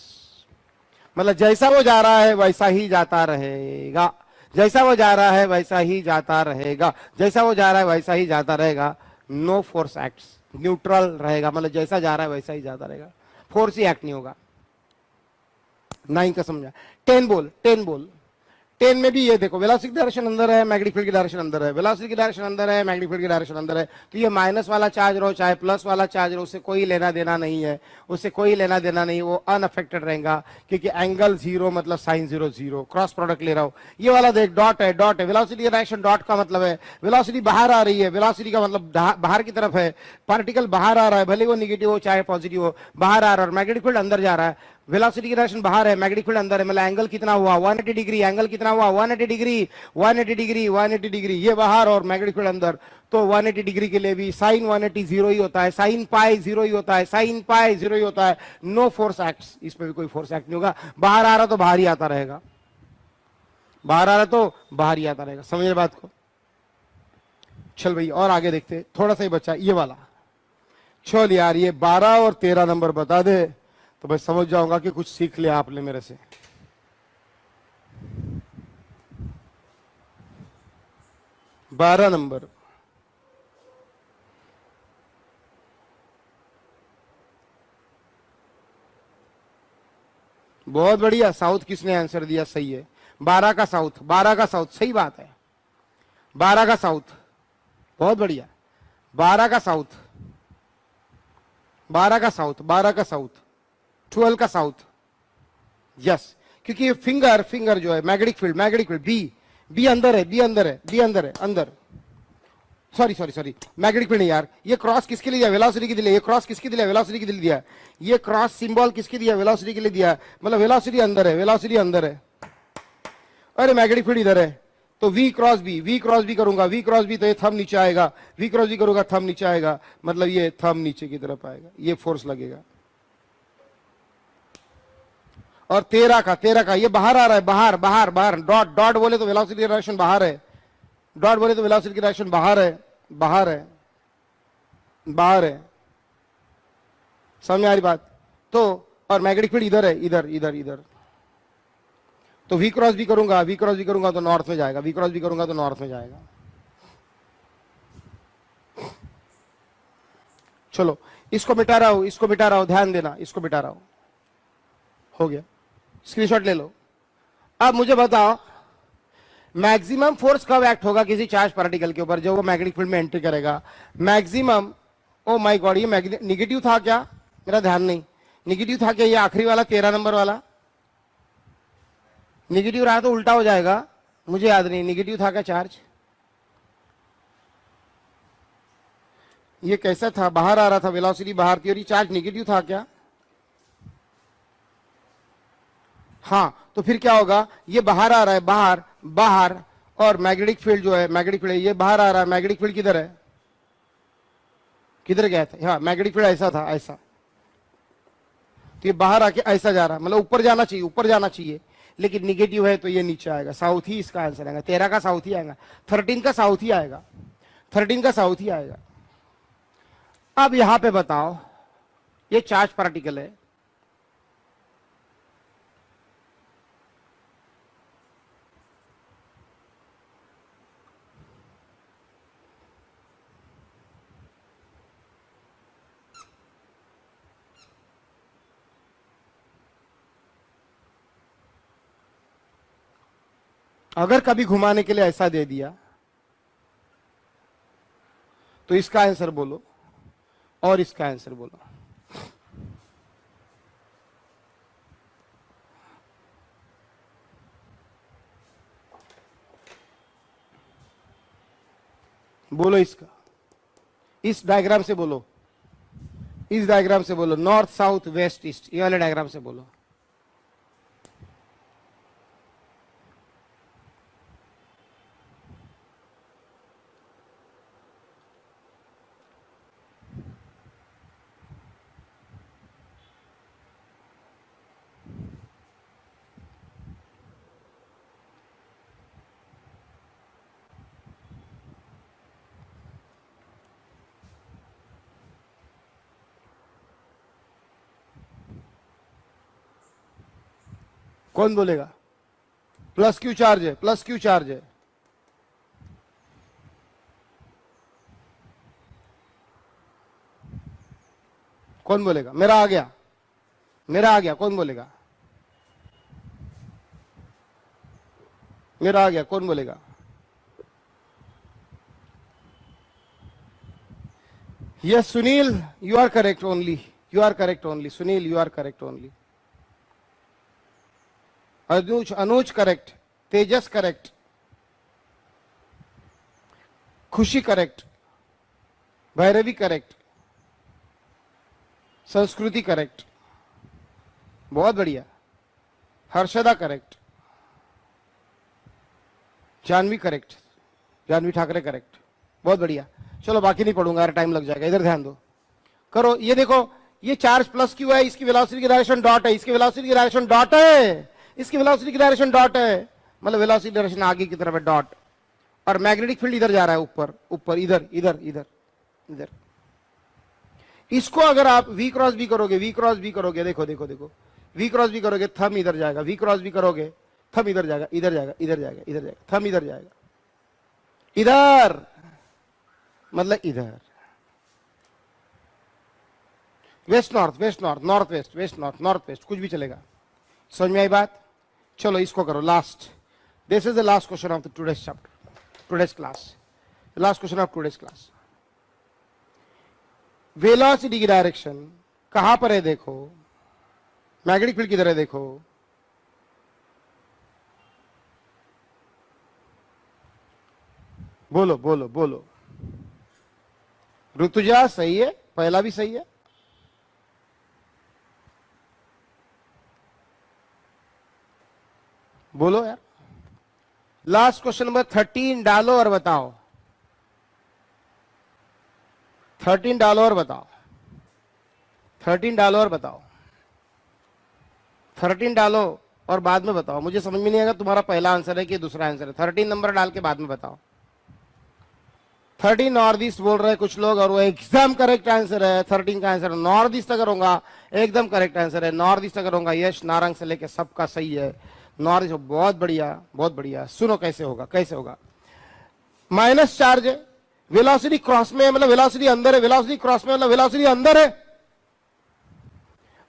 मतलब जैसा वो जा रहा है वैसा ही जाता रहेगा, जैसा वो जा रहा है वैसा ही जाता रहेगा, जैसा वो जा रहा है वैसा ही जाता रहेगा, नो फोर्स एक्ट्स, न्यूट्रल रहेगा, मतलब जैसा जा रहा है वैसा ही जाता रहेगा, फोर्स ही एक्ट नहीं होगा। 9 का समझा। 10 बोल, 10 बोल। 10 में भी ये देखो, वेलोसिटी की डायरेक्शन अंदर है, मैग्नेटिक फील्ड की डायरेक्शन अंदर है, वेलोसिटी की डायरेक्शन अंदर है, मैग्नेटिक फील्ड की डायरेक्शन अंदर है, तो ये माइनस वाला चार्ज रहो चाहे प्लस वाला चार्ज रहो, उससे कोई लेना देना नहीं है, उससे कोई लेना देना नहीं, वो अनअफेक्टेड रहेगा, क्योंकि एंगल जीरो मतलब sine zero zero, cross product ले रहा हूं। ये वाला देख, डॉट है, डॉट है, वेलोसिटी की डायरेक्शन डॉट का मतलब है वेलोसिटी बाहर आ रही है, वेलोसिटी का मतलब बाहर की तरफ है, पार्टिकल बाहर आ रहा है, भले वो निगेटिव हो चाहे पॉजिटिव हो, बाहर आ रहा है, और मैग्नेटिक फील्ड अंदर जा रहा है, वेलोसिटी की डायरेक्शन बाहर है, मैग्नेटिक फील्ड अंदर है, मतलब एंगल कितना हुआ 180 डिग्री, एंगल कितना हुआ 180 डिग्री, 180 डिग्री, 180 डिग्री, ये बाहर और मैग्नेटिक फील्ड अंदर, तो 180 डिग्री के लिए भी साइन 180 जीरो ही होता है, साइन पाई जीरो ही होता है, साइन पाई जीरो ही होता है, नो फोर्स एक्ट्स, इसमें भी कोई फोर्स एक्ट नहीं होगा, बाहर आ रहा तो बाहर ही आता रहेगा, बाहर आ रहा तो बाहर ही आता रहेगा, समझ बात को। चल भाई और आगे देखते, थोड़ा सा ही बच्चा ये वाला, चल यार ये 12 और 13 नंबर बता दे तो मैं समझ जाऊंगा कि कुछ सीख लिया आपने मेरे से। बारह नंबर, बहुत बढ़िया, साउथ किसने आंसर दिया, सही है, 12 का साउथ, 12 का साउथ, सही बात है, 12 का साउथ, बहुत बढ़िया, 12 का साउथ, 12 का साउथ, 12 का साउथ, 12 का साउथ, यस, क्योंकि ये फिंगर, फिंगर जो है magnetic field, magnetic field B, B अंदर है, बी अंदर है, बी अंदर है, अंदर, sorry sorry sorry, magnetic field नहीं यार, ये क्रॉस किसके लिए दिया, वेलोसिटी के लिए, ये क्रॉस किसके लिए, वेलोसिटी के लिए दिया, ये क्रॉस सिंबल किसके दिया, वेलोसिटी के लिए दिया, मतलब वेलोसिटी अंदर है, वेलोसिटी अंदर है, अरे मैग्नेटिक फील्ड इधर है, तो V cross B, we cross B करूंगा, वी क्रॉस बी तो ये थंब नीचे आएगा, वी क्रॉस बी करूंगा थंब नीचे आएगा, मतलब ये थंब नीचे की तरफ आएगा, ये फोर्स लगेगा। और 13 का ये बाहर आ रहा है, बाहर बाहर बाहर, डॉट डॉट बोले तो वेलोसिटी की डायरेक्शन बाहर है, डॉट बोले तो वेलोसिटी की डायरेक्शन बाहर है, बाहर है, बाहर है, समझ में आ रही बात। तो और मैग्नेटिक फील्ड इधर है, इधर इधर इधर, तो वी क्रॉस भी करूंगा, वी क्रॉस भी करूंगा तो नॉर्थ में जाएगा, वी क्रॉस भी करूंगा तो नॉर्थ में जाएगा। चलो इसको मिटा रहा हूं, इसको मिटा रहा हूं, ध्यान देना, इसको मिटा रहा हूं, हो गया, स्क्रीनशॉट ले लो। अब मुझे बताओ मैक्सिमम फोर्स कब एक्ट होगा किसी चार्ज पार्टिकल के ऊपर, जो वो मैग्नेटिक फील्ड में एंट्री करेगा, मैक्सिमम, ओ माय गॉड ये निगेटिव था क्या, मेरा ध्यान नहीं, निगेटिव था क्या, ये आखिरी वाला 13 नंबर वाला निगेटिव रहा तो उल्टा हो जाएगा, मुझे याद नहीं, निगेटिव था क्या चार्ज, ये कैसा था, बाहर आ रहा था, वेलोसिटी बाहर थी और ये चार्ज निगेटिव था क्या, हाँ, तो फिर क्या होगा, ये बाहर आ रहा है, बाहर बाहर, और मैग्नेटिक फील्ड जो है, मैग्नेटिक फील्ड ये बाहर आ रहा है, मैग्नेटिक फील्ड किधर है, किधर गया था, हाँ मैग्नेटिक फील्ड ऐसा था, ऐसा, तो ये बाहर आके ऐसा जा रहा है, मतलब ऊपर जाना चाहिए, ऊपर जाना चाहिए, लेकिन निगेटिव है तो ये नीचे आएगा, साउथ ही इसका आंसर आएगा, 13 का साउथ ही आएगा, 13 का साउथ ही आएगा, 13 का साउथ ही आएगा। अब यहां पे बताओ, ये चार्ज पार्टिकल है, अगर कभी घुमाने के लिए ऐसा दे दिया तो इसका आंसर बोलो और इसका आंसर बोलो। बोलो इसका, इस डायग्राम से बोलो, इस डायग्राम से बोलो, नॉर्थ साउथ वेस्ट ईस्ट, ये वाले डायग्राम से बोलो। कौन बोलेगा? प्लस क्यू चार्ज है, प्लस क्यू चार्ज है। कौन बोलेगा? मेरा आ गया, मेरा आ गया, कौन बोलेगा? मेरा आ गया, कौन बोलेगा? Yes Sunil, you are correct only, you are correct only, Sunil you are correct only. Anuj, Anuj correct, Tejas correct, Khushi correct, Bhairavi correct, Sanskriti correct, बहुत बढ़िया, Harshada correct, Janvi correct, Janvi Thackeray correct, बहुत बढ़िया। चलो बाकी नहीं पढ़ूंगा यार, टाइम लग जाएगा, इधर ध्यान दो, करो। ये देखो, ये चार्ज प्लस क्यू है, इसकी वेलोसिटी की डायरेक्शन डॉट है, इसकी वेलोसिटी की डायरेक्शन डॉट है, इसकी वेलोसिटी की डायरेक्शन डॉट है, मतलब वेलोसिटी डायरेक्शन आगे की तरफ है डॉट, और मैग्नेटिक फील्ड इधर जा रहा है, ऊपर ऊपर, इधर इधर इधर इधर। इसको अगर आप v क्रॉस b करोगे, v क्रॉस b करोगे, देखो देखो देखो, v क्रॉस b करोगे, थंब इधर जाएगा, v क्रॉस b करोगे, थंब इधर जाएगा, इधर जाएगा, इधर जाएगा, इधर जाएगा, थंब इधर जाएगा, इधर मतलब इधर, west north, west north, north west, west north, north west, कुछ भी चलेगा। समझ में आई बात? चलो इसको करो last. This is the last question of the today's chapter, today's class, last question of today's class. Velocity की डायरेक्शन कहां पर है देखो, मैग्नेटिक फील्ड किधर है देखो, बोलो बोलो बोलो। ऋतुजा सही है, पहला भी सही है, बोलो यार। लास्ट क्वेश्चन नंबर 13 डालो और बताओ, 13 डालो और बताओ, 13 डालो और बताओ, 13 डालो और बाद में बताओ। मुझे समझ में नहीं आएगा तुम्हारा पहला आंसर है कि दूसरा आंसर है। 13 नंबर डाल के बाद में बताओ। 13 नॉर्थ ईस्ट बोल रहे हैं कुछ लोग, और वो एकदम करेक्ट आंसर है। 13 का आंसर नॉर्थ ईस्ट अगर होगा, एकदम करेक्ट आंसर है। नॉर्थ ईस्ट अगर होगा, यश नारंग से लेके सबका सही है। नॉर्थ ईस्ट, बहुत बढ़िया, बहुत बढ़िया। सुनो कैसे होगा, कैसे होगा। माइनस चार्ज है, वेलोसिटी क्रॉस में है, मतलब वेलोसिटी अंदर है, वेलोसिटी क्रॉस में मतलब वेलोसिटी अंदर है,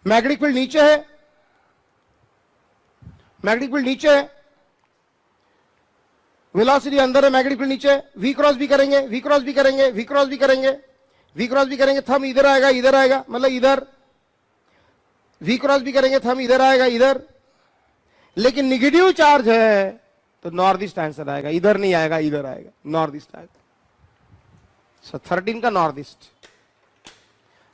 मैग्नेटिक फील्ड नीचे है, मैग्नेटिक फील्ड नीचे है, वेलोसिटी अंदर है, मैग्नेटिक फील्ड नीचे है। वी क्रॉस भी करेंगे, वी क्रॉस भी करेंगे, वी क्रॉस भी करेंगे, वी क्रॉस भी करेंगे, थंब इधर आएगा, इधर आएगा, मतलब इधर। वी क्रॉस भी करेंगे, थंब इधर आएगा, इधर। लेकिन निगेटिव चार्ज है तो नॉर्थ ईस्ट आंसर आएगा, इधर नहीं आएगा, इधर आएगा, नॉर्थ ईस्ट आएगा। सो 13 का नॉर्थ ईस्ट।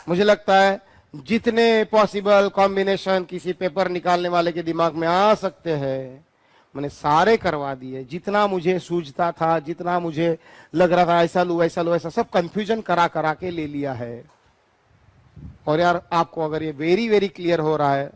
मुझे लगता है जितने पॉसिबल कॉम्बिनेशन किसी पेपर निकालने वाले के दिमाग में आ सकते हैं, मैंने सारे करवा दिए। जितना मुझे सूझता था, जितना मुझे लग रहा था ऐसा लू ऐसा लू ऐसा, सब कंफ्यूजन करा करा के ले लिया है। और यार आपको अगर ये वेरी वेरी क्लियर हो रहा है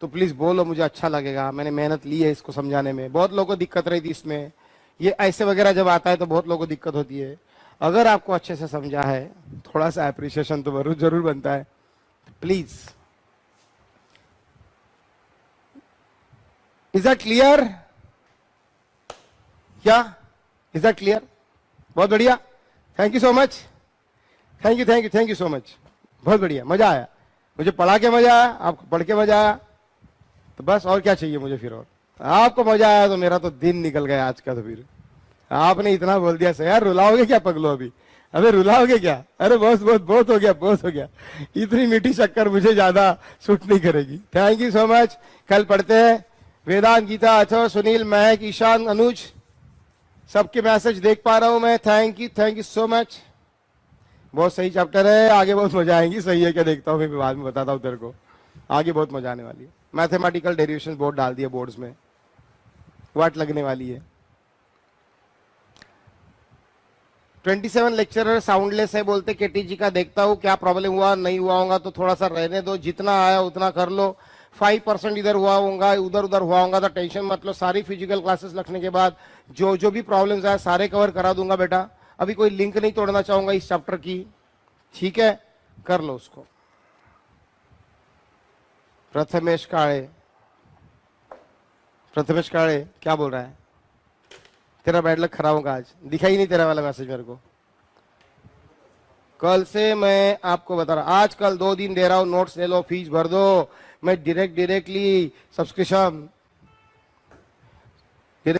तो प्लीज बोलो, मुझे अच्छा लगेगा। मैंने मेहनत ली है इसको समझाने में, बहुत लोगों को दिक्कत रही थी इसमें। ये ऐसे वगैरह जब आता है तो बहुत लोगों को दिक्कत होती है। अगर आपको अच्छे से समझा है, थोड़ा सा अप्रिशिएशन तो जरूर बनता है, प्लीज। Is that clear? क्या इज दैट क्लियर? बहुत बढ़िया, thank you so much, thank you thank you thank you so much. बहुत बढ़िया, मजा आया, मुझे पढ़ा के मजा आया, आपको पढ़ के मजा आया, तो बस और क्या चाहिए मुझे फिर। और आपको मजा आया तो मेरा तो दिन निकल गया आज का। तो फिर आपने इतना बोल दिया सर, यार रुलाओगे क्या पगलो अभी? अबे रुलाओगे क्या? अरे बहुत बहुत बहुत हो गया, बहुत हो गया। इतनी मीठी शक्कर मुझे ज्यादा सूट नहीं करेगी। Thank you so much. कल पढ़ते हैं वेदांत, गीता, अथर्व, सुनील, महक, ईशान, अनुज, सबके मैसेज देख पा रहा हूं मैं। Thank you so much. बहुत सही चैप्टर है, आगे बहुत मजा आएगी। सही है क्या देखता हूँ, फिर बाद में बताता हूँ तेरे को। आगे बहुत मजा आने वाली है। मैथमेटिकल डेरिवेशन बोर्ड डाल दिया बोर्ड्स में, वाट लगने वाली है। 27 लेक्चरर साउंडलेस है बोलते केटीजी का। देखता हूँ क्या प्रॉब्लम हुआ, नहीं हुआ होगा तो थोड़ा सा रहने दो, जितना आया उतना कर लो। 5% इधर हुआ होगा, उधर उधर हुआ होगा तो टेंशन मत लो। सारी फिजिकल क्लासेस रखने के बाद जो जो भी प्रॉब्लम्स आए सारे कवर करा दूंगा बेटा। अभी कोई लिंक नहीं तोड़ना चाहूंगा इस चैप्टर की, ठीक है? कर लो उसको। प्रथमेश काळे क्या बोल रहा है? तेरा बैड लक खराब होगा आज, दिखाई नहीं तेरा वाला मैसेज मेरे को। कल से मैं आपको बता रहा, आज कल 2 दिन दे रहा हूं, नोट्स ले लो, फीस भर दो। मैं डायरेक्टली सब्सक्रिप्शन